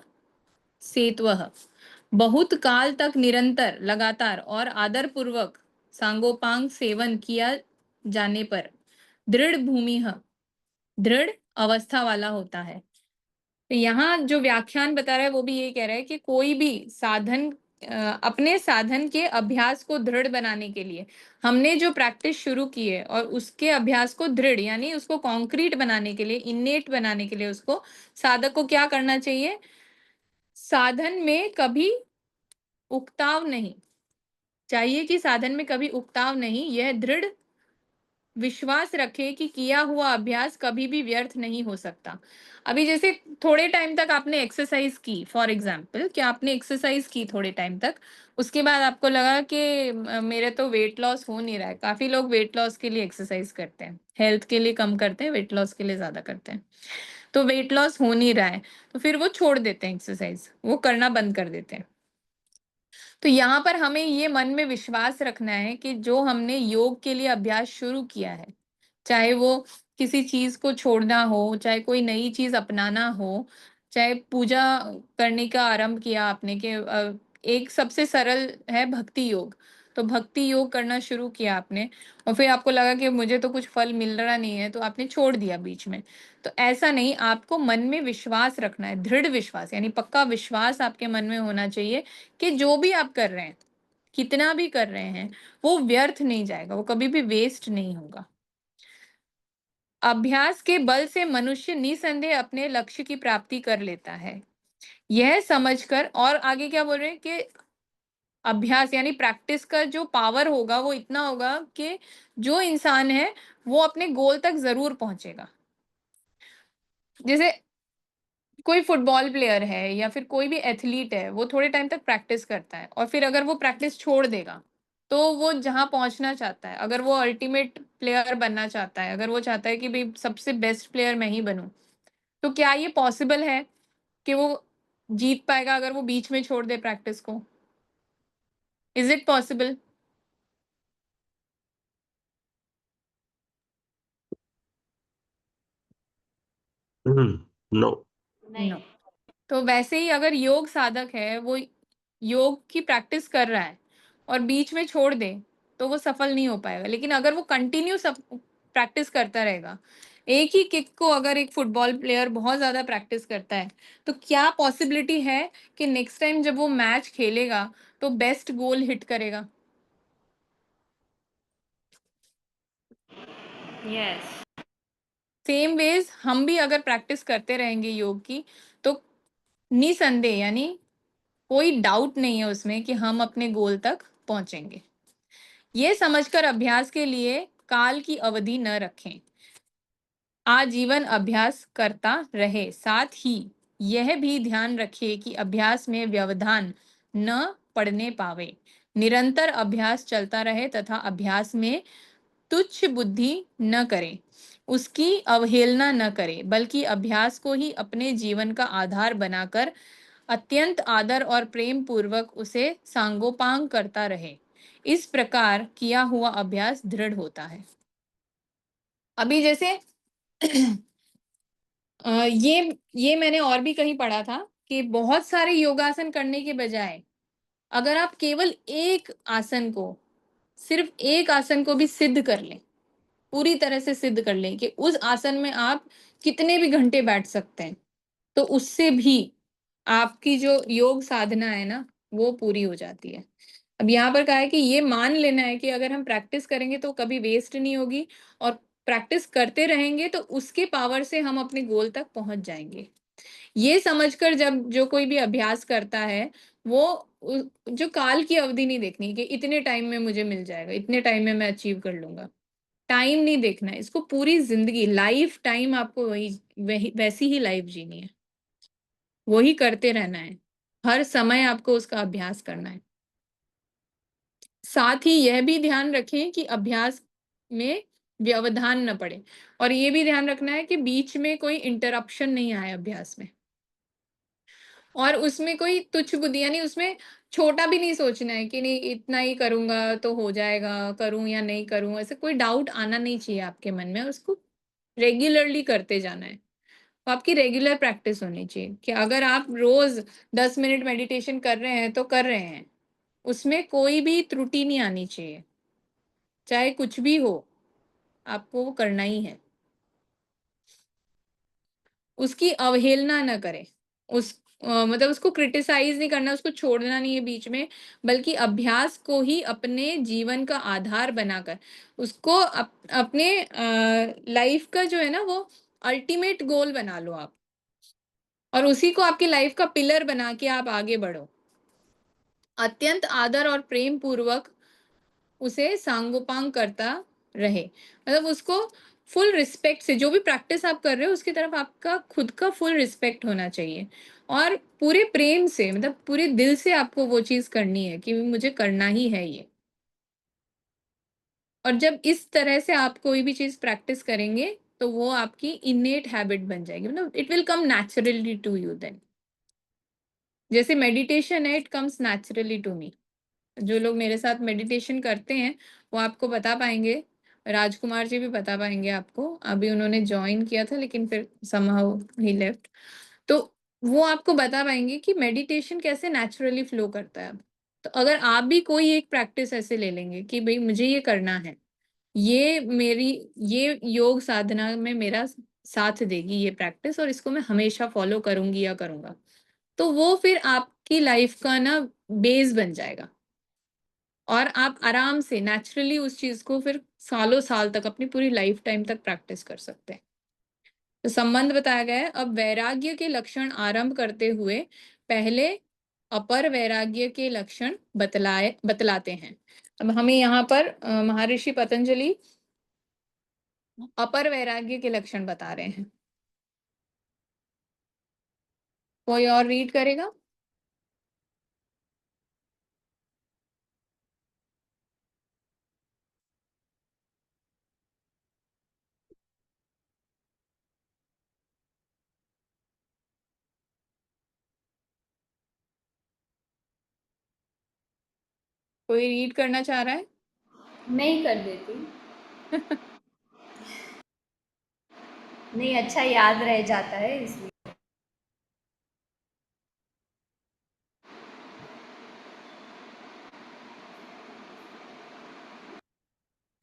सेत्वः, बहुत काल तक निरंतर, लगातार और आदर पूर्वक सांगोपांग सेवन किया जाने पर दृढ़ भूमि, दृढ़ अवस्था वाला होता है। तो यहाँ जो व्याख्यान बता रहा है वो भी ये कह रहा है कि कोई भी साधन, अपने साधन के अभ्यास को दृढ़ बनाने के लिए हमने जो प्रैक्टिस शुरू की है और उसके अभ्यास को दृढ़ यानी उसको कॉन्क्रीट बनाने के लिए, इन्नेट बनाने के लिए, उसको साधक को क्या करना चाहिए? साधन में कभी उकताव नहीं, चाहिए कि साधन में कभी उकताव नहीं, यह दृढ़ विश्वास रखें कि किया हुआ अभ्यास कभी भी व्यर्थ नहीं हो सकता। अभी जैसे थोड़े टाइम तक आपने एक्सरसाइज की, फॉर एग्जाम्पल कि आपने एक्सरसाइज की थोड़े टाइम तक, उसके बाद आपको लगा कि मेरे तो वेट लॉस हो नहीं रहा है। काफी लोग वेट लॉस के लिए एक्सरसाइज करते हैं, हेल्थ के लिए कम करते हैं, वेट लॉस के लिए ज्यादा करते हैं। तो वेट लॉस हो नहीं रहा है तो फिर वो छोड़ देते हैं, एक्सरसाइज वो करना बंद कर देते हैं। तो यहाँ पर हमें ये मन में विश्वास रखना है कि जो हमने योग के लिए अभ्यास शुरू किया है, चाहे वो किसी चीज को छोड़ना हो, चाहे कोई नई चीज अपनाना हो, चाहे पूजा करने का आरंभ किया आपने कि एक सबसे सरल है भक्ति योग, तो भक्ति योग करना शुरू किया आपने और फिर आपको लगा कि मुझे तो कुछ फल मिल रहा नहीं है तो आपने छोड़ दिया बीच में। तो ऐसा नहीं, आपको मन में विश्वास रखना है, दृढ़ विश्वास यानी पक्का विश्वास आपके मन में होना चाहिए कि जो भी आप कर रहे हैं, कितना भी कर रहे हैं, वो व्यर्थ नहीं जाएगा, वो कभी भी वेस्ट नहीं होगा। अभ्यास के बल से मनुष्य निसंदेह अपने लक्ष्य की प्राप्ति कर लेता है, यह समझकर। और आगे क्या बोल रहे हैं कि अभ्यास यानी प्रैक्टिस का जो पावर होगा वो इतना होगा कि जो इंसान है वो अपने गोल तक जरूर पहुंचेगा। जैसे कोई फुटबॉल प्लेयर है या फिर कोई भी एथलीट है, वो थोड़े टाइम तक प्रैक्टिस करता है और फिर अगर वो प्रैक्टिस छोड़ देगा तो वो जहां पहुंचना चाहता है, अगर वो अल्टीमेट प्लेयर बनना चाहता है, अगर वो चाहता है कि भाई सबसे बेस्ट प्लेयर मैं ही बनूं, तो क्या ये पॉसिबल है कि वो जीत पाएगा अगर वो बीच में छोड़ दे प्रैक्टिस को? Is it possible? No. No. तो वैसे ही अगर योग साधक है, वो योग की प्रैक्टिस कर रहा है और बीच में छोड़ दे तो वो सफल नहीं हो पाएगा। लेकिन अगर वो कंटिन्यू सब प्रैक्टिस करता रहेगा, एक ही किक को अगर एक फुटबॉल प्लेयर बहुत ज्यादा प्रैक्टिस करता है, तो क्या पॉसिबिलिटी है कि नेक्स्ट टाइम जब वो मैच खेलेगा तो बेस्ट गोल हिट करेगा? यस। सेम वेज हम भी अगर प्रैक्टिस करते रहेंगे योग की, तो निसंदेह यानी कोई डाउट नहीं है उसमें कि हम अपने गोल तक पहुंचेंगे। ये समझकर अभ्यास के लिए काल की अवधि न रखें, आजीवन अभ्यास करता रहे। साथ ही यह भी ध्यान रखिए कि अभ्यास में व्यवधान न पड़ने पावे। निरंतर अभ्यास चलता रहे तथा अभ्यास में तुच्छ बुद्धि न करें, उसकी अवहेलना न करें, बल्कि अभ्यास को ही अपने जीवन का आधार बनाकर अत्यंत आदर और प्रेम पूर्वक उसे सांगोपांग करता रहे। इस प्रकार किया हुआ अभ्यास दृढ़ होता है। अभी जैसे ये मैंने और भी कहीं पढ़ा था कि बहुत सारे योगासन करने के बजाय अगर आप केवल एक आसन को, सिर्फ एक आसन को भी सिद्ध कर लें, पूरी तरह से सिद्ध कर लें कि उस आसन में आप कितने भी घंटे बैठ सकते हैं, तो उससे भी आपकी जो योग साधना है ना, वो पूरी हो जाती है। अब यहाँ पर कहा है कि ये मान लेना है कि अगर हम प्रैक्टिस करेंगे तो कभी वेस्ट नहीं होगी, और प्रैक्टिस करते रहेंगे तो उसके पावर से हम अपने गोल तक पहुंच जाएंगे। ये समझकर जब जो कोई भी अभ्यास करता है, वो जो काल की अवधि नहीं देखनी कि इतने टाइम में मुझे मिल जाएगा, इतने टाइम में मैं अचीव कर लूंगा। टाइम नहीं देखना है, इसको पूरी जिंदगी, लाइफ टाइम आपको वही वैसी ही लाइफ जीनी है, वही करते रहना है, हर समय आपको उसका अभ्यास करना है। साथ ही यह भी ध्यान रखें कि अभ्यास में व्यवधान न पड़े, और ये भी ध्यान रखना है कि बीच में कोई इंटरप्शन नहीं आए अभ्यास में, और उसमें कोई तुच्छ बुद्धि यानी उसमें छोटा भी नहीं सोचना है कि नहीं इतना ही करूंगा तो हो जाएगा, करूं या नहीं करूं, ऐसे कोई डाउट आना नहीं चाहिए आपके मन में। उसको रेगुलरली करते जाना है, तो आपकी रेगुलर प्रैक्टिस होनी चाहिए कि अगर आप रोज 10 मिनट मेडिटेशन कर रहे हैं तो कर रहे हैं, उसमें कोई भी त्रुटि नहीं आनी चाहिए, चाहे कुछ भी हो, आपको वो करना ही है। उसकी अवहेलना न करें, उस मतलब उसको क्रिटिसाइज नहीं करना, उसको छोड़ना नहीं है बीच में, बल्कि अभ्यास को ही अपने जीवन का आधार बनाकर उसको अपने लाइफ का जो है ना वो अल्टीमेट गोल बना लो आप, और उसी को आपकी लाइफ का पिलर बना के आप आगे बढ़ो। अत्यंत आदर और प्रेम पूर्वक उसे सांगोपांग करता रहे। मतलब उसको फुल रिस्पेक्ट से, जो भी प्रैक्टिस आप कर रहे हो उसकी तरफ आपका खुद का फुल रिस्पेक्ट होना चाहिए और पूरे प्रेम से, मतलब पूरे दिल से आपको वो चीज करनी है कि मुझे करना ही है ये। और जब इस तरह से आप कोई भी चीज प्रैक्टिस करेंगे तो वो आपकी इनेट हैबिट बन जाएगी, मतलब it will come naturally to you then. जैसे मेडिटेशन है, it comes naturally to me. जो लोग मेरे साथ मेडिटेशन करते हैं वो आपको बता पाएंगे, राजकुमार जी भी बता पाएंगे आपको। अभी उन्होंने ज्वाइन किया था लेकिन फिर समहाउ ही लेफ्ट। तो वो आपको बता पाएंगे कि मेडिटेशन कैसे नेचुरली फ्लो करता है। अब तो अगर आप भी कोई एक प्रैक्टिस ऐसे ले लेंगे कि भाई मुझे ये करना है, ये मेरी ये योग साधना में मेरा साथ देगी ये प्रैक्टिस, और इसको मैं हमेशा फॉलो करूंगी या करूंगा, तो वो फिर आपकी लाइफ का ना बेस बन जाएगा और आप आराम से नेचुरली उस चीज को फिर सालों साल तक, अपनी पूरी लाइफ टाइम तक प्रैक्टिस कर सकते हैं। तो संबंध बताया गया है। अब वैराग्य के लक्षण आरंभ करते हुए पहले अपर वैराग्य के लक्षण बतलाते हैं। अब हमें यहाँ पर महर्षि पतंजलि अपर वैराग्य के लक्षण बता रहे हैं। कोई और रीड करेगा? कोई रीड करना चाह रहा है? मैं ही कर देती। नहीं, अच्छा याद रह जाता है इसलिए।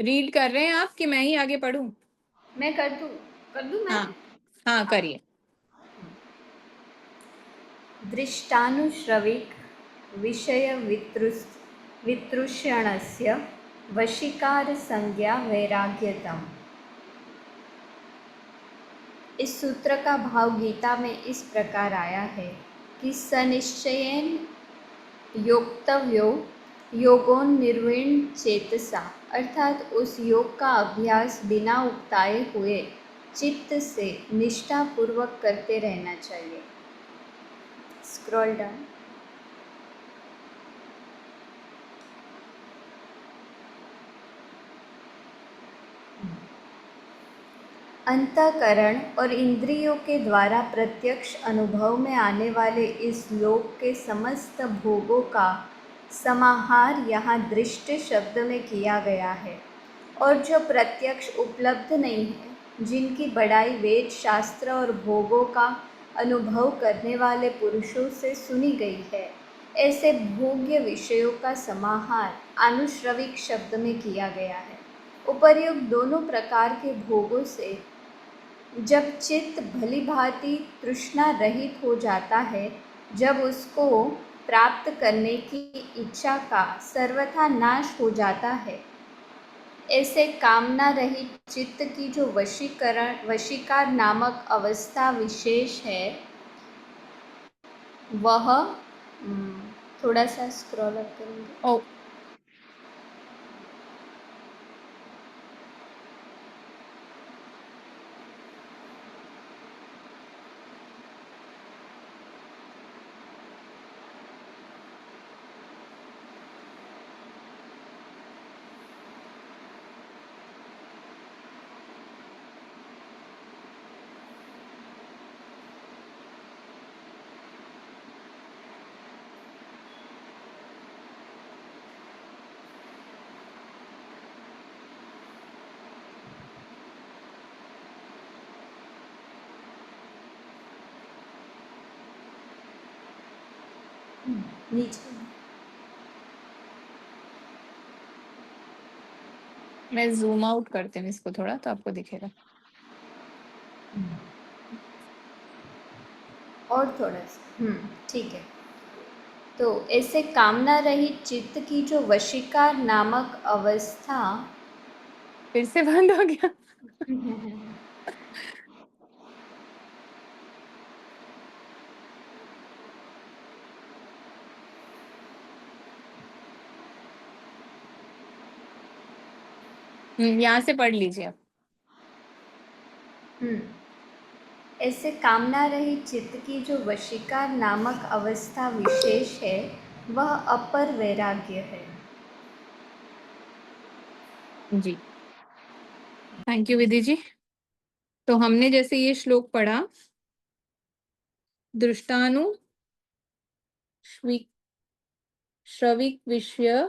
रीड कर रहे हैं आप कि मैं ही आगे पढ़ूं? मैं कर दूं मैं? हाँ हाँ, करिए। दृष्टानुश्रविक विषय वितृष्णस्य वशीकार संज्ञा वैराग्यतम। इस सूत्र का भाव गीता में इस प्रकार आया है कि सनिश्चयेन योक्तव्यो योगोन्निर्विण्ण चेतसा, अर्थात उस योग का अभ्यास बिना उकताए हुए चित्त से निष्ठापूर्वक करते रहना चाहिए। Scroll down. अंतःकरण और इंद्रियों के द्वारा प्रत्यक्ष अनुभव में आने वाले इस लोक के समस्त भोगों का समाहार यहाँ दृष्ट शब्द में किया गया है, और जो प्रत्यक्ष उपलब्ध नहीं है, जिनकी बड़ाई वेद शास्त्र और भोगों का अनुभव करने वाले पुरुषों से सुनी गई है, ऐसे भोग्य विषयों का समाहार आनुश्रविक शब्द में किया गया है। उपर्युक्त दोनों प्रकार के भोगों से जब चित्त भली भांति तृष्णा रहित हो जाता है, जब उसको प्राप्त करने की इच्छा का सर्वथा नाश हो जाता है, ऐसे कामना रहित चित्त की जो वशीकार नामक अवस्था विशेष है, वह थोड़ा सा स्क्रॉल अप करेंगे। ओ, नीचे मैं जूम आउट करती हूँ इसको थोड़ा तो आपको दिखेगा। और थोड़ा सा, ठीक है। तो ऐसे कामना रहित चित्त की जो वशीकार नामक अवस्था फिर से बंद हो गया। यहाँ से पढ़ लीजिए आप। ऐसे कामना रहित चित्त की जो वशीकार नामक अवस्था विशेष है वह अपर वैराग्य है। जी, थैंक यू विधि जी। तो हमने जैसे ये श्लोक पढ़ा, दृष्टानु श्रविक विषय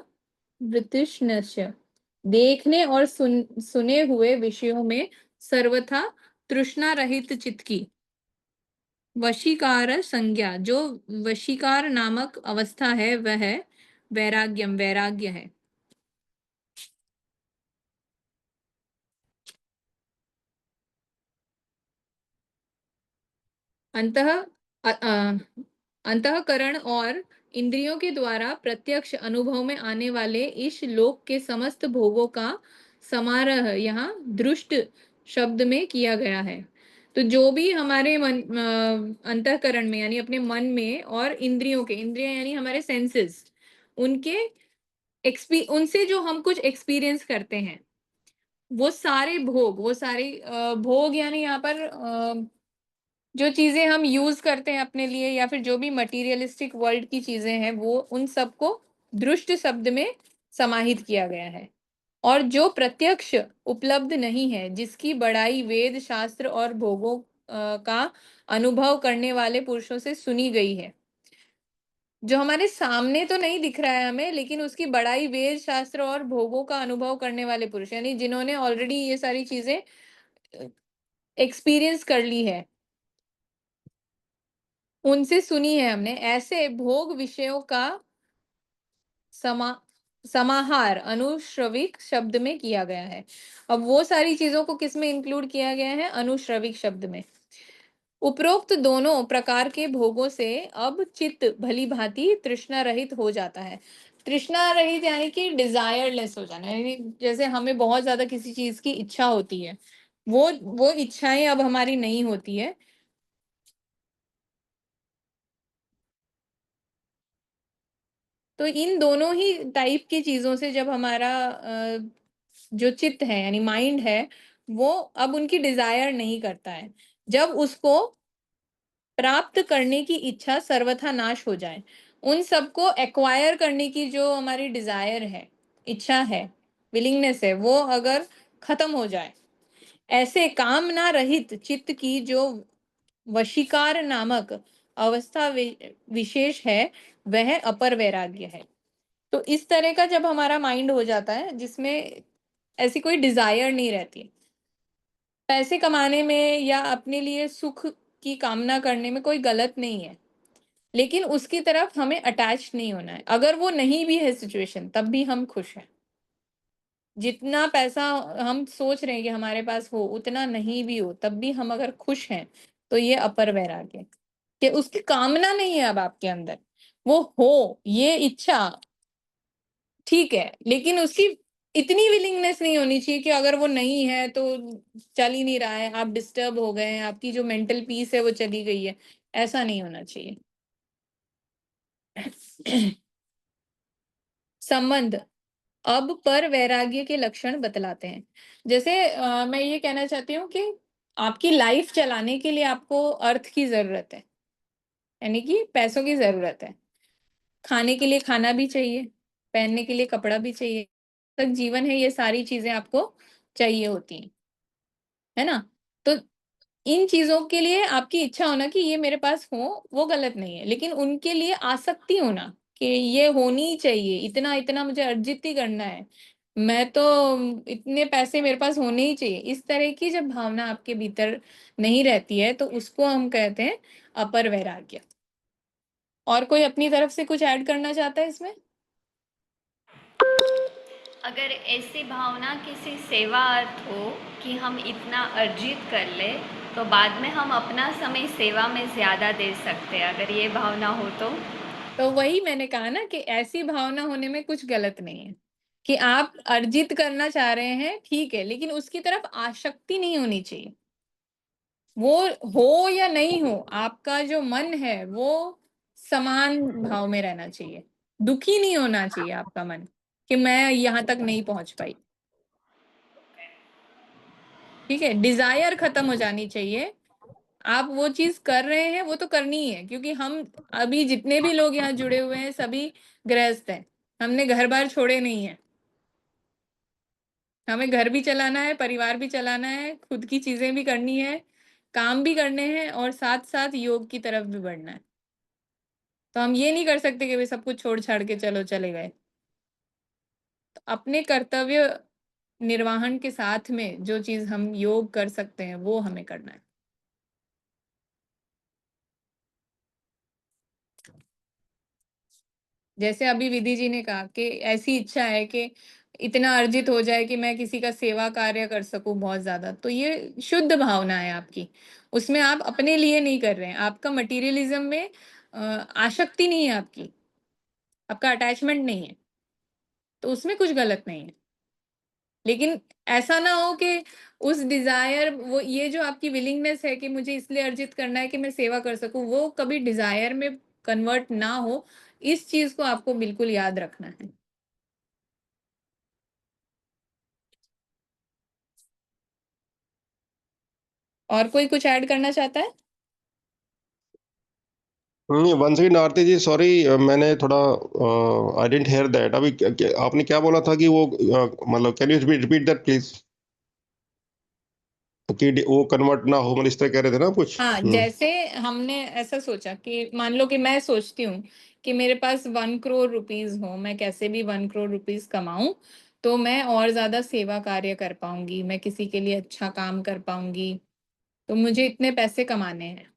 वृत्तिष्णस्य, देखने और सुने हुए विषयों में सर्वथा तृष्णा रहित चित्त की वशीकार संज्ञा, जो वशीकार नामक अवस्था है वह वैराग्यम, वैराग्य है। अंतःकरण और इंद्रियों के द्वारा प्रत्यक्ष अनुभव में आने वाले इस लोक के समस्त भोगों का समारोह यहाँ दृष्ट शब्द में किया गया है। तो जो भी हमारे मन अंतःकरण में यानी अपने मन में और इंद्रियां यानी हमारे सेंसेस, उनके उनसे जो हम कुछ एक्सपीरियंस करते हैं, वो सारे भोग यानी यहाँ पर जो चीजें हम यूज करते हैं अपने लिए या फिर जो भी मटेरियलिस्टिक वर्ल्ड की चीजें हैं, वो उन सबको दृष्ट शब्द में समाहित किया गया है। और जो प्रत्यक्ष उपलब्ध नहीं है, जिसकी बड़ाई वेद शास्त्र और भोगों का अनुभव करने वाले पुरुषों से सुनी गई है, जो हमारे सामने तो नहीं दिख रहा है हमें, लेकिन उसकी बड़ाई वेद शास्त्र और भोगों का अनुभव करने वाले पुरुष यानी जिन्होंने ऑलरेडी ये सारी चीजें एक्सपीरियंस कर ली है, उनसे सुनी है हमने, ऐसे भोग विषयों का समा समाहार अनुश्रविक शब्द में किया गया है। अब वो सारी चीजों को किस में इंक्लूड किया गया है? अनुश्रविक शब्द में। उपरोक्त दोनों प्रकार के भोगों से अब चित्त भली भांति तृष्णा रहित हो जाता है। तृष्णा रहित यानी कि डिजायरलेस हो जाना, यानी जैसे हमें बहुत ज्यादा किसी चीज की इच्छा होती है, वो इच्छाएं अब हमारी नहीं होती है। तो इन दोनों ही टाइप की चीजों से जब हमारा जो चित्त है यानी माइंड है, वो अब उनकी डिजायर नहीं करता है, जब उसको प्राप्त करने की इच्छा सर्वथा नाश हो जाए, उन सबको एक्वायर करने की जो हमारी डिजायर है, इच्छा है, विलिंगनेस है, वो अगर खत्म हो जाए, ऐसे कामना रहित चित्त की जो वशीकार नामक अवस्था विशेष है, वह अपर वैराग्य है। तो इस तरह का जब हमारा माइंड हो जाता है जिसमें ऐसी कोई डिजायर नहीं रहती, पैसे कमाने में या अपने लिए सुख की कामना करने में कोई गलत नहीं है, लेकिन उसकी तरफ हमें अटैच नहीं होना है। अगर वो नहीं भी है सिचुएशन, तब भी हम खुश हैं। जितना पैसा हम सोच रहे हैं कि हमारे पास हो, उतना नहीं भी हो, तब भी हम अगर खुश हैं, तो ये अपर वैराग्य है कि उसकी कामना नहीं है अब आपके अंदर, वो हो ये इच्छा ठीक है, लेकिन उसकी इतनी विलिंगनेस नहीं होनी चाहिए कि अगर वो नहीं है तो चल ही नहीं रहा है, आप डिस्टर्ब हो गए हैं, आपकी जो मेंटल पीस है वो चली गई है, ऐसा नहीं होना चाहिए। संबंध अब पर वैराग्य के लक्षण बतलाते हैं। जैसे मैं ये कहना चाहती हूँ कि आपकी लाइफ चलाने के लिए आपको अर्थ की जरूरत है, यानी कि पैसों की जरूरत है। खाने के लिए खाना भी चाहिए, पहनने के लिए कपड़ा भी चाहिए, तक जीवन है, ये सारी चीजें आपको चाहिए होती हैं, है ना? तो इन चीजों के लिए आपकी इच्छा होना कि ये मेरे पास हो, वो गलत नहीं है, लेकिन उनके लिए आसक्ति होना कि ये होनी ही चाहिए, इतना इतना मुझे अर्जित ही करना है, मैं तो इतने पैसे मेरे पास होने ही चाहिए, इस तरह की जब भावना आपके भीतर नहीं रहती है, तो उसको हम कहते हैं अपर वैराग्य। और कोई अपनी तरफ से कुछ ऐड करना चाहता है इसमें? अगर ऐसी भावना किसी सेवा अर्थ हो कि हम इतना अर्जित कर ले, तो बाद में हम अपना समय सेवा में ज़्यादा दे सकते हैं, अगर ये भावना हो तो वही मैंने कहा ना कि ऐसी भावना होने में कुछ गलत नहीं है कि आप अर्जित करना चाह रहे हैं, ठीक है, लेकिन उसकी तरफ आसक्ति नहीं होनी चाहिए। वो हो या नहीं हो, आपका जो मन है वो समान भाव में रहना चाहिए, दुखी नहीं होना चाहिए आपका मन कि मैं यहाँ तक नहीं पहुंच पाई। ठीक है, डिजायर खत्म हो जानी चाहिए। आप वो चीज कर रहे हैं वो तो करनी ही है, क्योंकि हम अभी जितने भी लोग यहाँ जुड़े हुए हैं सभी गृहस्थ हैं, हमने घर बार छोड़े नहीं है। हमें घर भी चलाना है, परिवार भी चलाना है, खुद की चीजें भी करनी है, काम भी करने हैं और साथ साथ योग की तरफ भी बढ़ना है। तो हम ये नहीं कर सकते कि भाई सब कुछ छोड़ छाड़ के चलो चले गए। तो अपने कर्तव्य निर्वहन के साथ में जो चीज हम योग कर सकते हैं वो हमें करना है। जैसे अभी विधि जी ने कहा कि ऐसी इच्छा है कि इतना अर्जित हो जाए कि मैं किसी का सेवा कार्य कर सकूं बहुत ज्यादा, तो ये शुद्ध भावना है आपकी। उसमें आप अपने लिए नहीं कर रहे हैं, आपका मटेरियलिज्म में आसक्ति नहीं है, आपका अटैचमेंट नहीं है, तो उसमें कुछ गलत नहीं है। लेकिन ऐसा ना हो कि उस डिजायर, वो ये जो आपकी विलिंगनेस है कि मुझे इसलिए अर्जित करना है कि मैं सेवा कर सकूं, वो कभी डिजायर में कन्वर्ट ना हो। इस चीज को आपको बिल्कुल याद रखना है। और कोई कुछ ऐड करना चाहता है? नहीं, वन सेकंड आरती जी, सॉरी, मैंने थोड़ा आई डिडंट हियर दैट। अभी आपने क्या बोला था कि वो मतलब can you repeat that please, कि वो कन्वर्ट ना हो, मतलब इस तरह कह रहे थे ना कुछ। हाँ, जैसे हमने ऐसा सोचा कि मान लो कि मैं सोचती हूँ कि मेरे पास 1 करोड़ रुपीज हो, मैं कैसे भी 1 करोड़ रुपीज कमाऊं तो मैं और ज्यादा सेवा कार्य कर पाऊंगी, मैं किसी के लिए अच्छा काम कर पाऊंगी, तो मुझे इतने पैसे कमाने हैं।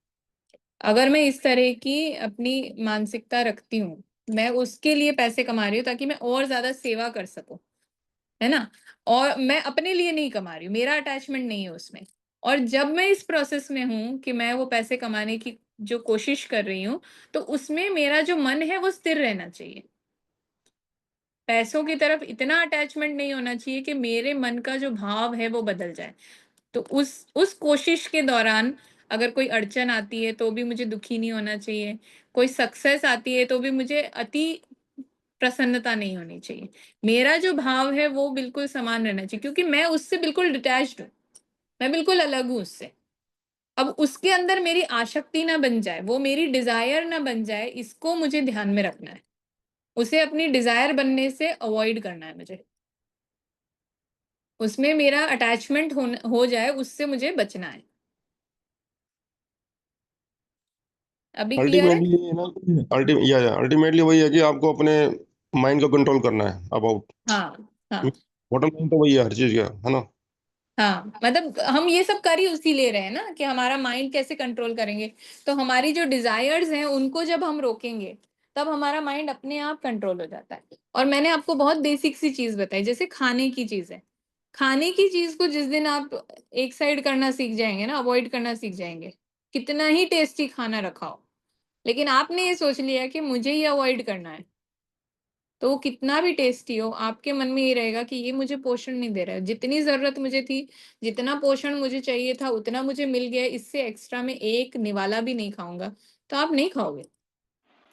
अगर मैं इस तरह की अपनी मानसिकता रखती हूँ, मैं उसके लिए पैसे कमा रही हूँ ताकि मैं और ज्यादा सेवा कर सकूं, है ना, और मैं अपने लिए नहीं कमा रही हूँ, मेरा अटैचमेंट नहीं है उसमें। और जब मैं इस प्रोसेस में हूँ कि मैं वो पैसे कमाने की जो कोशिश कर रही हूँ, तो उसमें मेरा जो मन है वो स्थिर रहना चाहिए। पैसों की तरफ इतना अटैचमेंट नहीं होना चाहिए कि मेरे मन का जो भाव है वो बदल जाए। तो उस कोशिश के दौरान अगर कोई अड़चन आती है तो भी मुझे दुखी नहीं होना चाहिए, कोई सक्सेस आती है तो भी मुझे अति प्रसन्नता नहीं होनी चाहिए। मेरा जो भाव है वो बिल्कुल समान रहना चाहिए, क्योंकि मैं उससे बिल्कुल डिटैच्ड हूँ, मैं बिल्कुल अलग हूँ उससे। अब उसके अंदर मेरी आसक्ति ना बन जाए, वो मेरी डिजायर ना बन जाए, इसको मुझे ध्यान में रखना है। उसे अपनी डिजायर बनने से अवॉइड करना है मुझे, उसमें मेरा अटैचमेंट हो जाए उससे मुझे बचना है। अभी क्लियर है? अल्टीमेटली अल्टीमेटली वही है कि आपको अपने माइंड को कंट्रोल करना है अबाउट, हाँ हाँ बॉटम लाइन तो वही है हर चीज का, है ना। हाँ, मतलब हम ये सब कर ही उसी ले रहे हैं ना कि हमारा माइंड कैसे कंट्रोल करेंगे। तो हमारी जो डिजायर्स हैं उनको जब हम रोकेंगे तब हमारा माइंड अपने आप कंट्रोल हो जाता है। और मैंने आपको बहुत बेसिक सी चीज बताई, जैसे खाने की चीज है। खाने की चीज को जिस दिन आप एक साइड करना सीख जाएंगे ना, अवॉइड करना सीख जाएंगे, कितना ही टेस्टी खाना रखाओ, लेकिन आपने ये सोच लिया कि मुझे ही अवॉइड करना है, तो वो कितना भी टेस्टी हो आपके मन में ये रहेगा कि ये मुझे पोषण नहीं दे रहा है। जितनी जरूरत मुझे थी, जितना पोषण मुझे चाहिए था उतना मुझे मिल गया, इससे एक्स्ट्रा में एक निवाला भी नहीं खाऊंगा, तो आप नहीं खाओगे।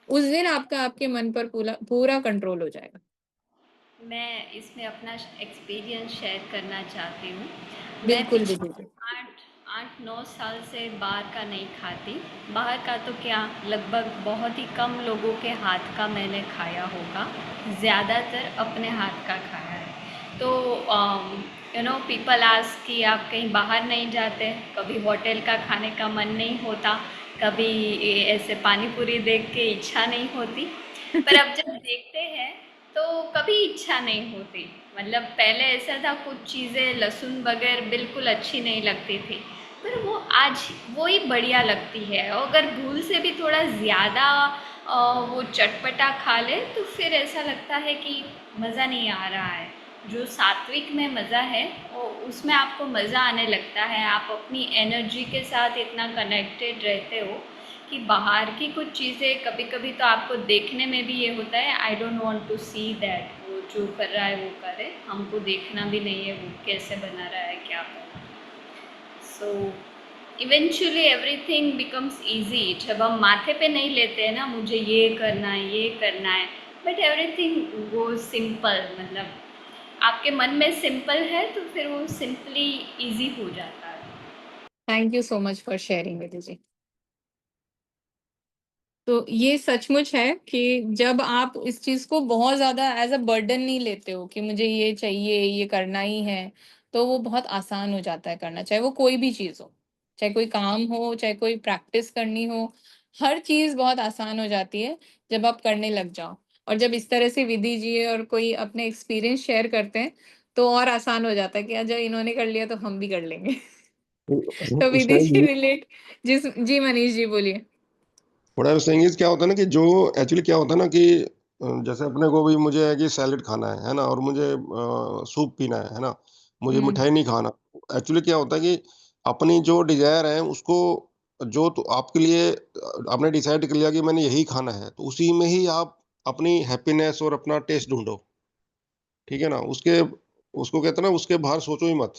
उस दिन आपका आपके मन पर पूरा पूरा कंट्रोल हो जाएगा। मैं इसमें अपना एक्सपीरियंस शेयर करना चाहती हूँ। मैं बिल्कुल भी पिछले बिल्कुल। 8-9 साल से बाहर का नहीं खाती। बाहर का तो क्या, लगभग बहुत ही कम लोगों के हाथ का मैंने खाया होगा, ज़्यादातर अपने हाथ का खाया है। तो पीपल आस्क कि आप कहीं बाहर नहीं जाते, कभी होटल का खाने का मन नहीं होता, कभी ऐसे पानी पूरी देख के इच्छा नहीं होती। पर अब जब देखते हैं तो कभी इच्छा नहीं होती। मतलब पहले ऐसा था, कुछ चीज़ें लहसुन बगैर बिल्कुल अच्छी नहीं लगती थी, पर वो आज वो ही बढ़िया लगती है। और अगर भूल से भी थोड़ा ज़्यादा वो चटपटा खा ले तो फिर ऐसा लगता है कि मज़ा नहीं आ रहा है। जो सात्विक में मज़ा है वो उसमें आपको मज़ा आने लगता है। आप अपनी एनर्जी के साथ इतना कनेक्टेड रहते हो कि बाहर की कुछ चीज़ें कभी कभी तो आपको देखने में भी ये होता है, I don't want to see that, वो जो कर रहा है वो करे, हमको देखना भी नहीं है वो कैसे बना रहा है, क्या कर रहा है। So eventually everything becomes easy जब हम माथे पे नहीं लेते हैं ना, मुझे ये करना है ये करना है, बट एवरीथिंग वो सिंपल। मतलब आपके मन में सिंपल है तो फिर वो सिंपली इजी हो जाता है। Thank you so much for sharing with जी। तो ये सचमुच है कि जब आप इस चीज को बहुत ज्यादा एज अ बर्डन नहीं लेते हो कि मुझे ये चाहिए, ये करना ही है, तो वो बहुत आसान हो जाता है करना, चाहे वो कोई भी चीज हो, चाहे कोई काम हो, चाहे कोई प्रैक्टिस करनी हो, हर चीज बहुत आसान हो जाती है जब आप करने लग जाओ। और जब इस तरह से विधि जी और कोई अपने एक्सपीरियंस शेयर करते हैं तो और आसान हो जाता है कि जब इन्होंने कर लिया तो हम भी कर लेंगे। तो विधि जी रिलेट जी मनीष जी बोलिए। What I was saying is क्या होता है ना कि जो एक्चुअली क्या होता है ना कि जैसे अपने को भी मुझे है कि सैलेड खाना है ना, और मुझे सूप पीना है ना, मुझे मिठाई नहीं खाना। एक्चुअली क्या होता है कि अपनी जो डिजायर है उसको, जो तो आपके लिए आपने डिसाइड कर लिया कि मैंने यही खाना है, तो उसी में ही आप अपनी हैप्पीनेस और अपना टेस्ट ढूंढो। ठीक है ना, उसके उसको कहते हैं ना, उसके बाहर सोचो ही मत।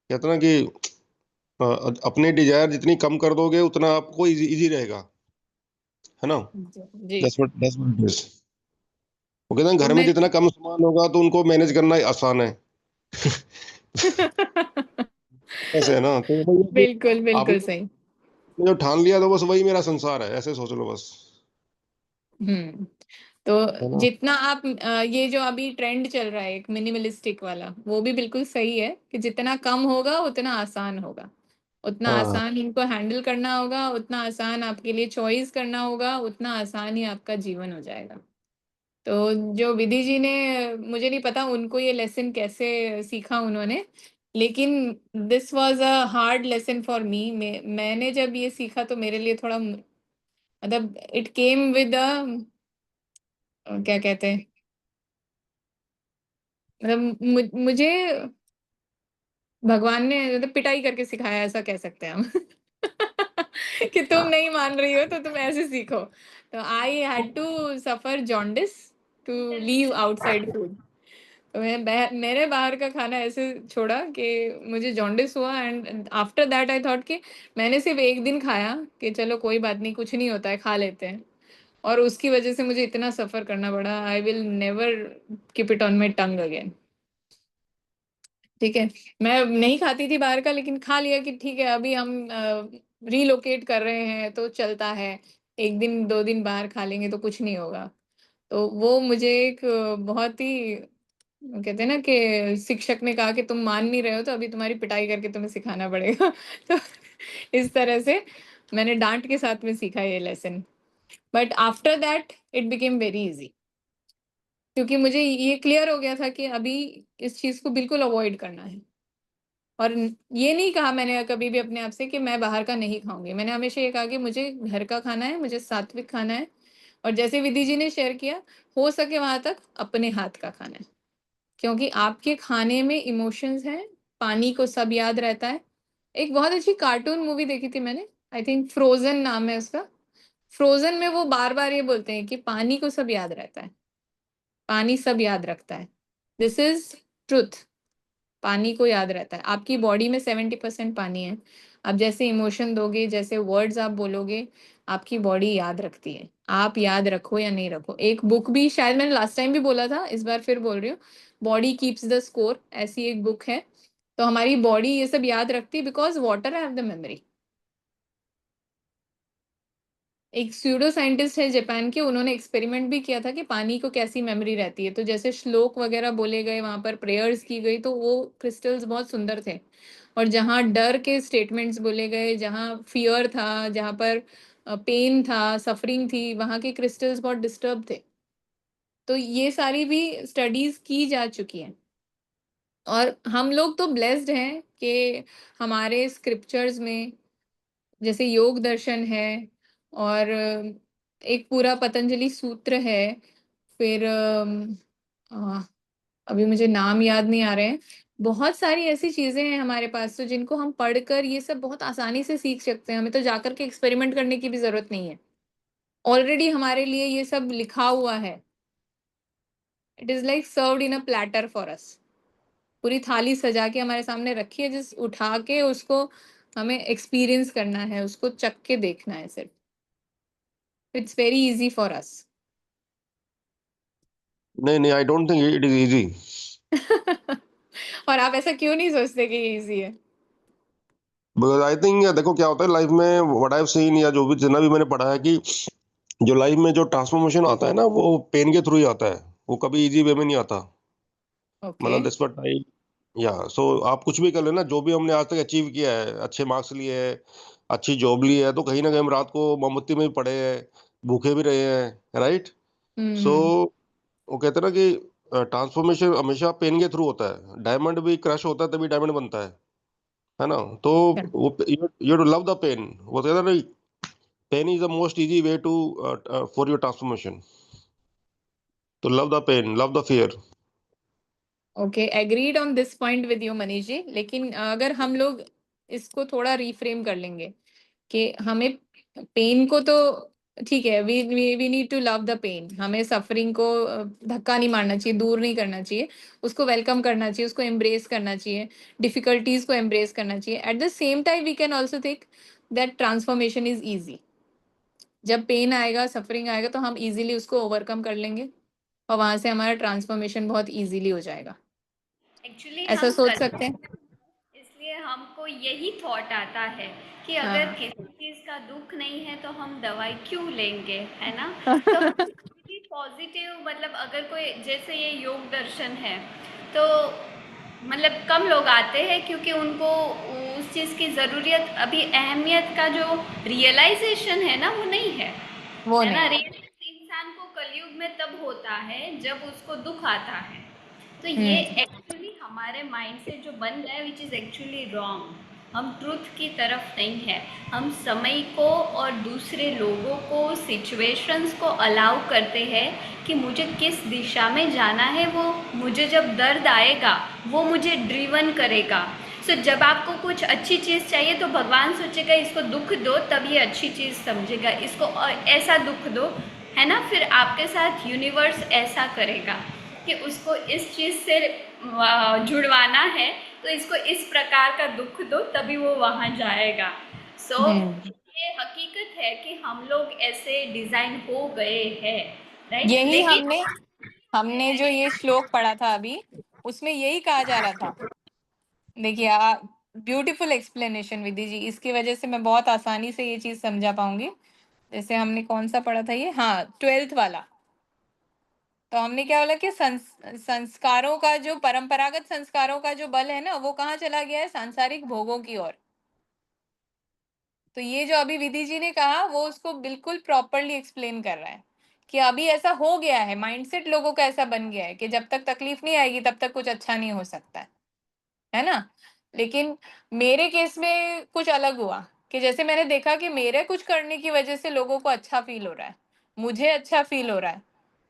कहते हैं ना कि अपनी डिजायर जितनी कम कर दोगे उतना आपको इजी इजी रहेगा, है ना। जी। That's what it is. वो कहते हैं तो घर में मैं जितना कम सामान होगा तो उनको मैनेज करना आसान है। ऐसे है ना, तो वही है कि बिल्कुल बिल्कुल आपने सही। जो ठान लिया तो बस वही मेरा संसार है, ऐसे सोच लो बस। हम्म। तो है ना। जितना आप ये जो अभी ट्रेंड चल रहा है एक मिनिमलिस्टिक वाला, वो भी बिल्कुल सही है कि जितना कम होगा उतना आसान होगा, उतना हाँ। आसान इनको हैंडल करना होगा, उतना आसान आपके लिए चॉइस करना होगा, उतना आसान ही आपका जीवन हो जाएगा। तो जो विधि जी ने, मुझे नहीं पता उनको ये लेसन कैसे सीखा उन्होंने, लेकिन this was a hard lesson for me. मैंने जब ये सीखा तो मेरे लिए थोड़ा, मतलब इट केम विद अ, क्या कहते हैं, मतलब मुझे भगवान ने मतलब पिटाई करके सिखाया, ऐसा कह सकते हैं हम। कि तुम नहीं मान रही हो तो तुम ऐसे सीखो। तो I had to suffer jaundice to leave outside food. तो मैंने बाहर का खाना ऐसे छोड़ा कि मुझे जॉन्डिस हुआ, and after that I thought कि मैंने सिर्फ एक दिन खाया कि चलो कोई बात नहीं, कुछ नहीं होता है, खा लेते हैं, और उसकी वजह से मुझे इतना सफर करना पड़ा। I will never keep it on my tongue again. ठीक है, मैं नहीं खाती थी बाहर का, लेकिन खा लिया कि ठीक है अभी हम रीलोकेट कर रहे हैं तो चलता है, एक दिन दो दिन बाहर खा लेंगे तो कुछ नहीं होगा। तो वो मुझे एक बहुत ही, कहते हैं ना कि शिक्षक ने कहा कि तुम मान नहीं रहे हो तो अभी तुम्हारी पिटाई करके तुम्हें सिखाना पड़ेगा। तो इस तरह से मैंने डांट के साथ में सीखा ये lesson. But after that it became very easy, क्योंकि मुझे ये क्लियर हो गया था कि अभी इस चीज को बिल्कुल अवॉइड करना है। और ये नहीं कहा मैंने कभी भी अपने आप से कि मैं बाहर का नहीं खाऊंगी, मैंने हमेशा ये कहा कि मुझे घर का खाना है, मुझे सात्विक खाना है। और जैसे विधि जी ने शेयर किया, हो सके वहां तक अपने हाथ का खाना है, क्योंकि आपके खाने में इमोशंस हैं, पानी को सब याद रहता है। एक बहुत अच्छी कार्टून मूवी देखी थी मैंने, आई थिंक फ्रोजन नाम है उसका। फ्रोजन में वो बार बार ये बोलते हैं कि पानी को सब याद रहता है, पानी सब याद रखता है। This is truth. पानी को याद रहता है, आपकी बॉडी में 70% पानी है। आप जैसे इमोशन दोगे, जैसे वर्ड्स आप बोलोगे, आपकी बॉडी याद रखती है। आप याद रखो या नहीं रखो, एक बुक भी शायद मैंने लास्ट टाइम भी बोला था, इस बार फिर बोल रही हूँ, बॉडी कीप्स द स्कोर, ऐसी एक बुक है। तो हमारी बॉडी ये सब याद रखती है because water have the memory. एक स्यूडो साइंटिस्ट है जापान के, उन्होंने एक्सपेरिमेंट भी किया था कि पानी को कैसी मेमोरी रहती है। तो जैसे श्लोक वगैरह बोले गए, वहां पर प्रेयर्स की गई, तो वो क्रिस्टल्स बहुत सुंदर थे। और जहाँ डर के स्टेटमेंट्स बोले गए, जहाँ फियर था, जहाँ पर पेन था, सफरिंग थी, वहाँ के क्रिस्टल्स बहुत डिस्टर्ब थे। तो ये सारी भी स्टडीज की जा चुकी हैं। और हम लोग तो ब्लेस्ड हैं कि हमारे स्क्रिप्चर्स में जैसे योग दर्शन है, और एक पूरा पतंजलि सूत्र है, फिर अभी मुझे नाम याद नहीं आ रहे हैं। बहुत सारी ऐसी चीजें हैं हमारे पास तो जिनको हम पढ़कर ये सब बहुत आसानी से सीख सकते हैं, हमें तो जाकर के एक्सपेरिमेंट करने की भी जरूरत नहीं है। ऑलरेडी हमारे लिए ये सब लिखा हुआ है। It is like served in a platter for us. पूरी थाली सजा के हमारे सामने रखी है, जिस उठा के उसको हमें एक्सपीरियंस करना है, उसको चख के देखना है सिर्फ। It's very easy for us. नहीं नहीं, I don't think it is easy. और आप ऐसा क्यों नहीं सोचते कि ये इजी है? बिकॉज आई थिंक देखो क्या होता है लाइफ में, व्हाट आई हैव सीन या जो भी जितना भी मैंने पढ़ा है कि जो लाइफ में जो ट्रांसफॉर्मेशन आता है ना वो पेन के थ्रू ही आता है, वो कभी इजी वे में नहीं आता। ओके। मतलब दिस व्हाट आई, या सो आप कुछ भी कर लेना, जो भी हमने आज तक अचीव किया है, अच्छे मार्क्स लिए हैं, अच्छी जॉब ली है, तो कहीं ना कहीं हम रात को मोमबत्ती में भी पड़े हैं, भूखे भी रहे हैं, राइट? सो हम्म। वो कहते हैं ना कि ट्रांसफॉर्मेशन हमेशा पेन के थ्रू होता है, डायमंड भी क्रश होता है तभी डायमंड बनता है ना? तो वो you to love the pain, वो कहता है ना, pain is the most easy way to for your transformation. तो love the pain, love the fear. Okay, agreed on this point with you Manish ji. लेकिन अगर हम लोग इसको थोड़ा रिफ्रेम कर लेंगे कि हमें पेन को तो ठीक है, we need to love the pain, हमें सफरिंग को धक्का नहीं मारना चाहिए, दूर नहीं करना चाहिए, उसको वेलकम करना चाहिए, उसको एम्ब्रेस करना चाहिए, डिफिकल्टीज को एम्ब्रेस करना चाहिए। At the same time we can also think that transformation is easy. जब पेन आएगा, सफरिंग आएगा, तो हम इजीली उसको ओवरकम कर लेंगे और वहां से हमारा ट्रांसफॉर्मेशन बहुत इजीली हो जाएगा। एक्चुअली ऐसा हम सोच सकते करते हैं। हैं, इसलिए हमको यही थॉट आता है कि अगर हाँ। किसी चीज़ का दुख नहीं है तो हम दवाई क्यों लेंगे, है ना? तो हम पॉजिटिव, मतलब अगर कोई जैसे ये योग दर्शन है, तो मतलब कम लोग आते हैं क्योंकि उनको उस चीज़ की ज़रूरत, अभी अहमियत का जो रियलाइजेशन है ना, वो नहीं वो है ना? नहीं। रियलाइज इंसान को कलयुग में तब होता है जब उसको दुख आता है। तो ये हम्म। एक्चुअली हमारे माइंड से जो बन रहा है, विच इज़ एक्चुअली रॉन्ग। हम ट्रुथ की तरफ नहीं है, हम समय को और दूसरे लोगों को, सिचुएशंस को अलाउ करते हैं कि मुझे किस दिशा में जाना है। वो मुझे जब दर्द आएगा वो मुझे ड्रिवन करेगा। सो जब आपको कुछ अच्छी चीज़ चाहिए तो भगवान सोचेगा इसको दुख दो तब ये अच्छी चीज़ समझेगा, इसको ऐसा दुख दो, है ना? फिर आपके साथ यूनिवर्स ऐसा करेगा कि उसको इस चीज़ से जुड़वाना है, तो इसको इस प्रकार का दुख दो तभी वो वहाँ जाएगा। सो ये हकीकत है कि हम लोग ऐसे डिज़ाइन हो गए हैं, राइट? यही लेकिन हमने हमने जो ये श्लोक पढ़ा था अभी, उसमें यही कहा जा रहा था। देखिए, ब्यूटीफुल एक्सप्लेनेशन विधि जी, इसकी वजह से मैं बहुत आसानी से ये चीज समझा पाऊंगी। जैसे हमने कौन सा पढ़ा था ये, हाँ, 12th वाला। तो हमने क्या बोला कि संस्कारों का जो, परंपरागत संस्कारों का जो बल है ना, वो कहाँ चला गया है? सांसारिक भोगों की ओर। तो ये जो अभी विधि जी ने कहा, वो उसको बिल्कुल प्रॉपरली एक्सप्लेन कर रहा है कि अभी ऐसा हो गया है, माइंडसेट लोगों का ऐसा बन गया है कि जब तक तकलीफ नहीं आएगी तब तक कुछ अच्छा नहीं हो सकता है ना? लेकिन मेरे केस में कुछ अलग हुआ कि जैसे मैंने देखा कि मेरे कुछ करने की वजह से लोगों को अच्छा फील हो रहा है, मुझे अच्छा फील हो रहा है,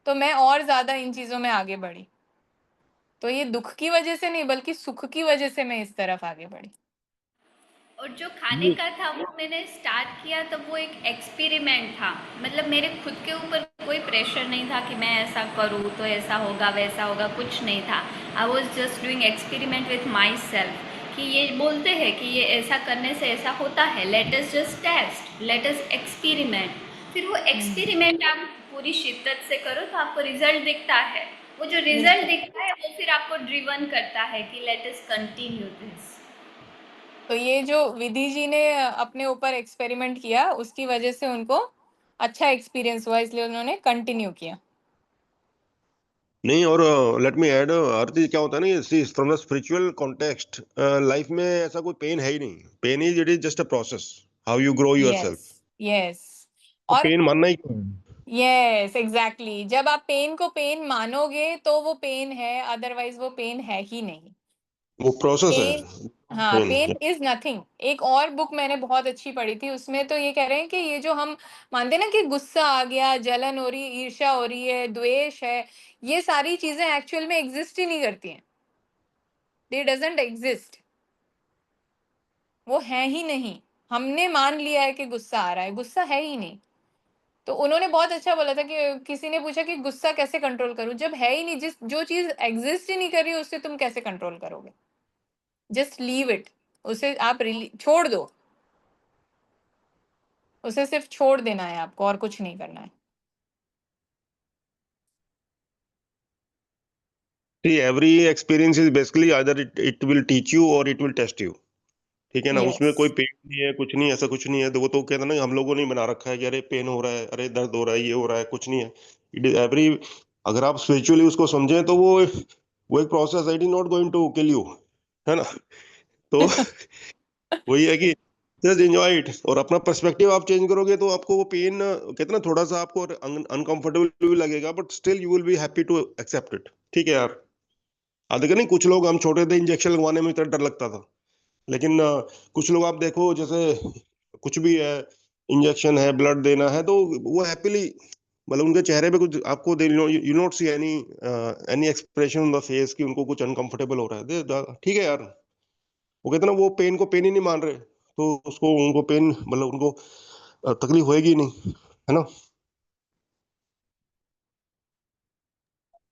तो मैं और ज्यादा इन चीजों में आगे बढ़ी। तो ये दुख की वजह से नहीं, बल्कि सुख की वजह से मैं इस तरफ आगे बढ़ी। और जो खाने का था वो मैंने स्टार्ट किया तब वो एक एक्सपेरिमेंट था। मतलब मेरे खुद के ऊपर कोई प्रेशर नहीं था कि मैं ऐसा करूँ तो ऐसा होगा वैसा होगा, कुछ नहीं था। I was just doing experiment with my self कि ये बोलते हैं कि ये ऐसा करने से ऐसा होता है, let us just test, let us experiment. फिर वो एक्सपेरिमेंट आप पूरी शिद्दत से करो तो आपको रिजल्ट दिखता है। वो जो रिजल्ट बिल्कुल। दिखता है वो फिर आपको ड्रिवन करता है कि लेट अस कंटिन्यू दिस। तो ये जो विधि जी ने अपने ऊपर एक्सपेरिमेंट किया, उसकी वजह से उनको अच्छा एक्सपीरियंस हुआ, इसलिए उन्होंने कंटिन्यू किया। नहीं, और लेट मी ऐड आरती, क्या होता है ना, ये from the spiritual context, life में ऐसा कोई पेन है ही नहीं। Pain is, it is just a process, how you grow yes. Yourself. Yes. तो और पेन मानना ही क्यों है? यस, एग्जैक्टली, जब आप पेन को पेन मानोगे तो वो पेन है, अदरवाइज वो पेन है ही नहीं। वो प्रोसेस है पेन, हाँ, पेन। Pen is nothing. एक और बुक मैंने बहुत अच्छी पढ़ी थी, उसमें तो ये कह रहे हैं कि ये जो हम मानते हैं ना कि गुस्सा आ गया, जलन हो रही, ईर्ष्या हो रही है, द्वेष है, ये सारी चीजें एक्चुअल में एग्जिस्ट ही नहीं करती हैं। दे डजंट एग्जिस्ट, वो है ही नहीं। हमने मान लिया है कि गुस्सा आ रहा है, गुस्सा है ही नहीं। तो उन्होंने बहुत अच्छा बोला था कि किसी ने पूछा कि गुस्सा कैसे कंट्रोल करूं, जब है ही नहीं, जिस जो चीज एग्जिस्ट ही नहीं कर रही उससे तुम कैसे कंट्रोल करोगे? जस्ट लीव इट, उसे आप छोड़ दो, उसे सिर्फ छोड़ देना है आपको, और कुछ नहीं करना है। See, every experience is basically either it will teach you or it will test you. ठीक है ना, उसमें कोई यस। पेन नहीं है, कुछ नहीं, ऐसा कुछ नहीं है। तो वो तो कहते हैं ना, हम लोगों ने बना रखा है कि अरे पेन हो रहा है, अरे दर्द हो रहा है, ये हो रहा है, कुछ नहीं है। इट इज एवरी, अगर आप स्पिरिचुअली उसको समझें तो वो एक process, it is not going to kill you, है ना। तो वही है कि जस्ट एंजॉय इट, और अपना पर्सपेक्टिव आप चेंज करोगे तो आपको वो पेन, कहते हैं ना, थोड़ा सा आपको अनकंफर्टेबल भी लगेगा, but still you will be happy to accept it. ठीक है यार। देखो नहीं, कुछ लोग, हम छोटे थे, इंजेक्शन लगवाने में इतना डर लगता था, लेकिन कुछ लोग आप देखो, जैसे कुछ भी है, इंजेक्शन है, ब्लड देना है, तो वो हैप्पीली, मतलब उनके चेहरे पे कुछ आपको you not see any any expression on the face कि उनको कुछ अनकंफर्टेबल हो रहा है। ठीक है यार। वो कहते हैं ना, वो पेन को पेन ही नहीं मान रहे, तो उसको, उनको पेन, मतलब उनको तकलीफ होएगी ही नहीं, है ना।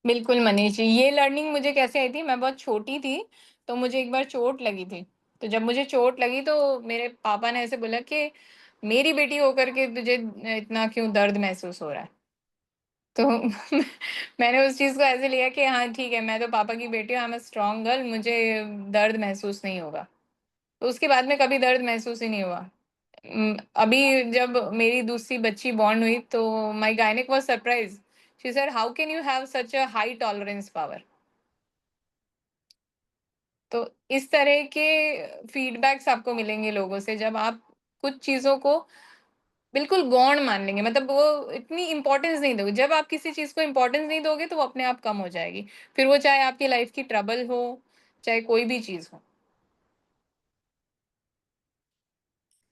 बिल्कुल मनीष जी, ये लर्निंग मुझे कैसे आई थी, मैं बहुत छोटी थी तो मुझे एक बार चोट लगी थी। तो जब मुझे चोट लगी तो मेरे पापा ने ऐसे बोला कि मेरी बेटी होकर के तुझे इतना क्यों दर्द महसूस हो रहा है। तो मैंने उस चीज़ को ऐसे लिया कि हाँ ठीक है, मैं तो पापा की बेटी हूँ, I am a strong girl, मुझे दर्द महसूस नहीं होगा। तो उसके बाद में कभी दर्द महसूस ही नहीं हुआ। अभी जब मेरी दूसरी बच्ची बॉर्न हुई तो my gynaec was surprise, she said how can you have such a high tolerance power. तो इस तरह के फीडबैक्स आपको मिलेंगे लोगों से जब आप कुछ चीज़ों को बिल्कुल गौण मान लेंगे, मतलब वो इतनी इम्पोर्टेंस नहीं दोगे। जब आप किसी चीज़ को इम्पोर्टेंस नहीं दोगे तो वो अपने आप कम हो जाएगी, फिर वो चाहे आपकी लाइफ की ट्रबल हो, चाहे कोई भी चीज़ हो।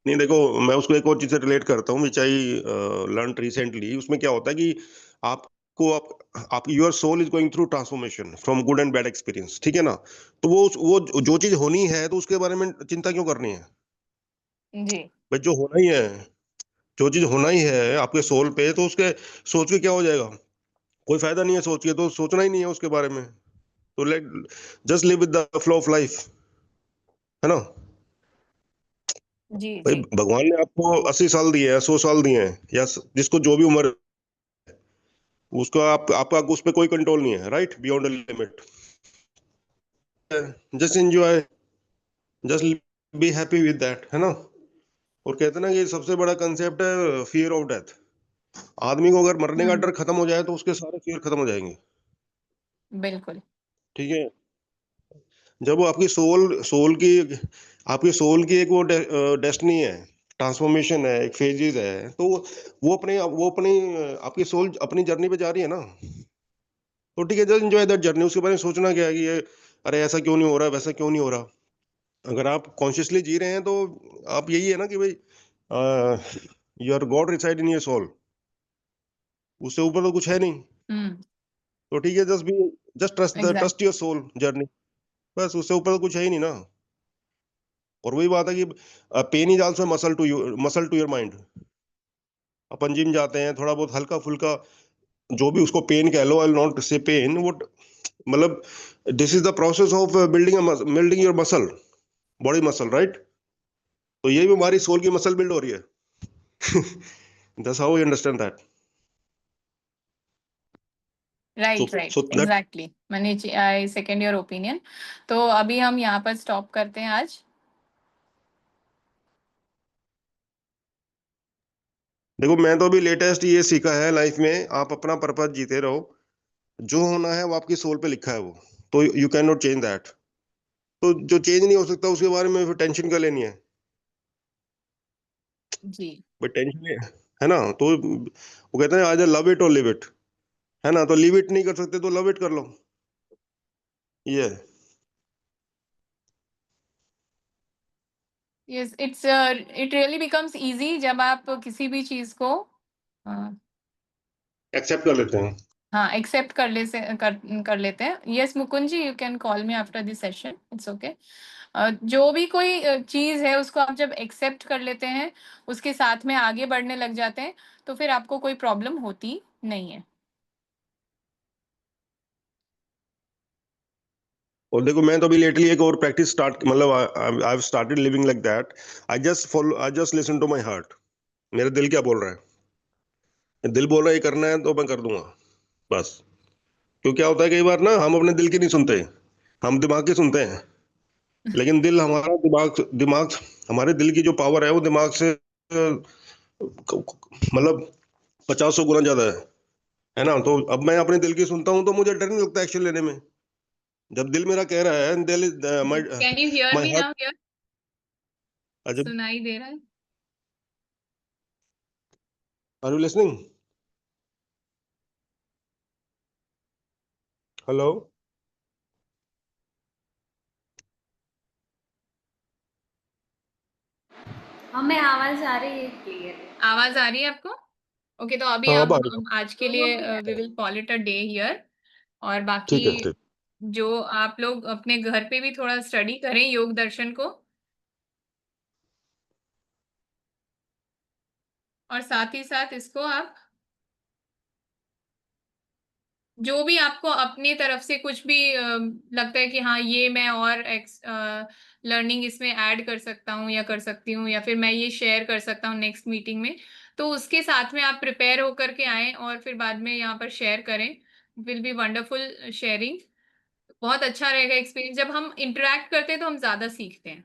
नहीं देखो, मैं उसको एक और चीज से रिलेट करता हूँ, विच आई लर्न रिसेंटली। उसमें क्या होता है कि आपको, आप your soul is going through transformation from good and bad experience. ठीक है ना। तो वो जो चीज होनी है, तो उसके बारे में चिंता क्यों करनी है जी। भाई। जो होना ही है, जो चीज होना ही है आपके सोल पे, तो उसके सोच के क्या हो जाएगा? कोई फायदा नहीं है सोच के, तो सोचना ही नहीं है उसके बारे में। तो let just live with the flow of life, है ना। जी। भाई जी। भगवान ने आपको 80 साल दिए हैं, 100 साल दिए हैं, या जिसको जो भी उम्र, उसका आपका उस पर कोई कंट्रोल नहीं है, right, beyond limit. Just enjoy, just be happy with that, है ना। और कहते हैं ना कि सबसे बड़ा कंसेप्ट है फियर ऑफ डेथ। आदमी को अगर मरने का हम्म। डर खत्म हो जाए तो उसके सारे फियर खत्म हो जाएंगे। बिल्कुल। ठीक है। जब वो आपकी सोल की, आपकी सोल की एक वो डेस्टिनी है, ट्रांसफॉर्मेशन है, एक फेजेस है, तो वो अपनी आपकी सोल अपनी जर्नी पे जा रही है ना। तो ठीक है, जस्ट एंजॉय दैट जर्नी। उसके बारे में सोचना क्या है कि ये, अरे ऐसा क्यों नहीं हो रहा, वैसा क्यों नहीं हो रहा। अगर आप कॉन्शियसली जी रहे हैं तो आप, यही है ना कि भाई, your god reside in your soul, उससे ऊपर तो कुछ है नहीं। हम्म। तो ठीक है, just trust exactly. Your soul journey, बस, उससे ऊपर तो कुछ है ही नहीं ना। और वही बात है कि pain is also muscle to your mind. अपन जिम जाते हैं, थोड़ा बहुत हल्का फुल्का, जो भी उसको पेन कह लो, आई नॉट से पेन, वो मतलब, this is the process of building your muscle, body muscle, right. तो ये भी हमारी सोल की मसल बिल्ड हो रही है। That's how I understand that. So right right so that, exactly Manish ji, I second your opinion. तो अभी हम यहाँ पर स्टॉप करते हैं आज। देखो मैं तो अभी लेटेस्ट ये सीखा है लाइफ में, आप अपना पर्पस जीते रहो। जो होना है वो आपकी सोल पे लिखा है, वो तो you can not change that. तो जो चेंज नहीं हो सकता उसके बारे में फिर टेंशन कर लेनी है। जी। बट टेंशन है ना, तो वो कहते हैं आज लव इट और लिव इट, है ना। तो लिव इट नहीं कर सकते तो लव इट कर लो, ये है। Yes, it really becomes easy जब आप किसी भी चीज को एक्सेप्ट कर लेते हैं। हाँ एक्सेप्ट कर लेते हैं। Yes Mukund ji, you can call me after this session, it's okay. जो भी कोई चीज है उसको आप जब एक्सेप्ट कर लेते हैं, उसके साथ में आगे बढ़ने लग जाते हैं, तो फिर आपको कोई प्रॉब्लम होती नहीं है। और देखो मैं तो अभी लेटली एक और प्रैक्टिस स्टार्ट, मतलब I have started living like that. I just listen to my heart. मेरा दिल क्या बोल रहा है, दिल बोल रहा है ये करना है तो मैं कर दूंगा, बस। क्यों क्या होता है कई बार ना, हम अपने दिल की नहीं सुनते, हम दिमाग की सुनते हैं। लेकिन दिल हमारा, दिमाग दिमाग हमारे दिल की जो पावर है वो दिमाग से मतलब 50-100 गुना ज्यादा है ना। तो अब मैं अपने दिल की सुनता हूँ तो मुझे डर नहीं लगता एक्शन लेने में। जब दिल मेरा कह रहा है, दिल my can you hear my me heart. Now here? अजब, सुनाई दे रहा है? Are you listening? हेलो। हमें आवाज़ आ रही है क्लियर। आवाज आ रही है आपको? ओके, तो अभी हाँ, अब अब आ रही है। हम आज के लिए we will call it a day here. और बाकी ठीक है, ठीक। जो आप लोग अपने घर पे भी थोड़ा स्टडी करें योग दर्शन को, और साथ ही साथ इसको आप जो भी आपको अपनी तरफ से कुछ भी लगता है कि हाँ ये मैं और लर्निंग इसमें ऐड कर सकता हूँ या कर सकती हूँ, या फिर मैं ये शेयर कर सकता हूँ नेक्स्ट मीटिंग में, तो उसके साथ में आप प्रिपेयर होकर के आएं और फिर बाद में यहाँ पर शेयर करें। Will be wonderful sharing. बहुत अच्छा रहेगा एक्सपीरियंस। जब हम इंटरेक्ट करते हैं तो हम ज्यादा सीखते हैं।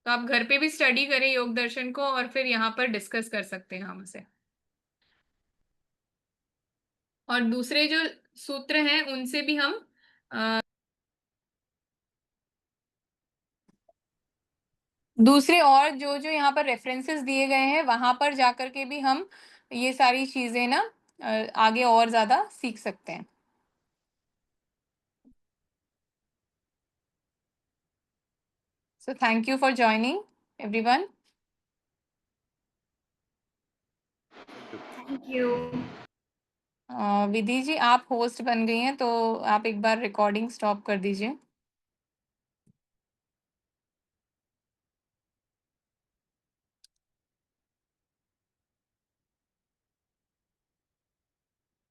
तो आप घर पे भी स्टडी करें योग दर्शन को और फिर यहाँ पर डिस्कस कर सकते हैं हम उसे। और दूसरे जो सूत्र हैं उनसे भी हम दूसरे और जो जो यहाँ पर रेफरेंसेस दिए गए हैं वहां पर जाकर के भी हम ये सारी चीजें ना आगे और ज्यादा सीख सकते हैं। So thank you for joining everyone. Thank you. Vidhi ji आप होस्ट बन गई हैं तो आप एक बार रिकॉर्डिंग स्टॉप कर दीजिए।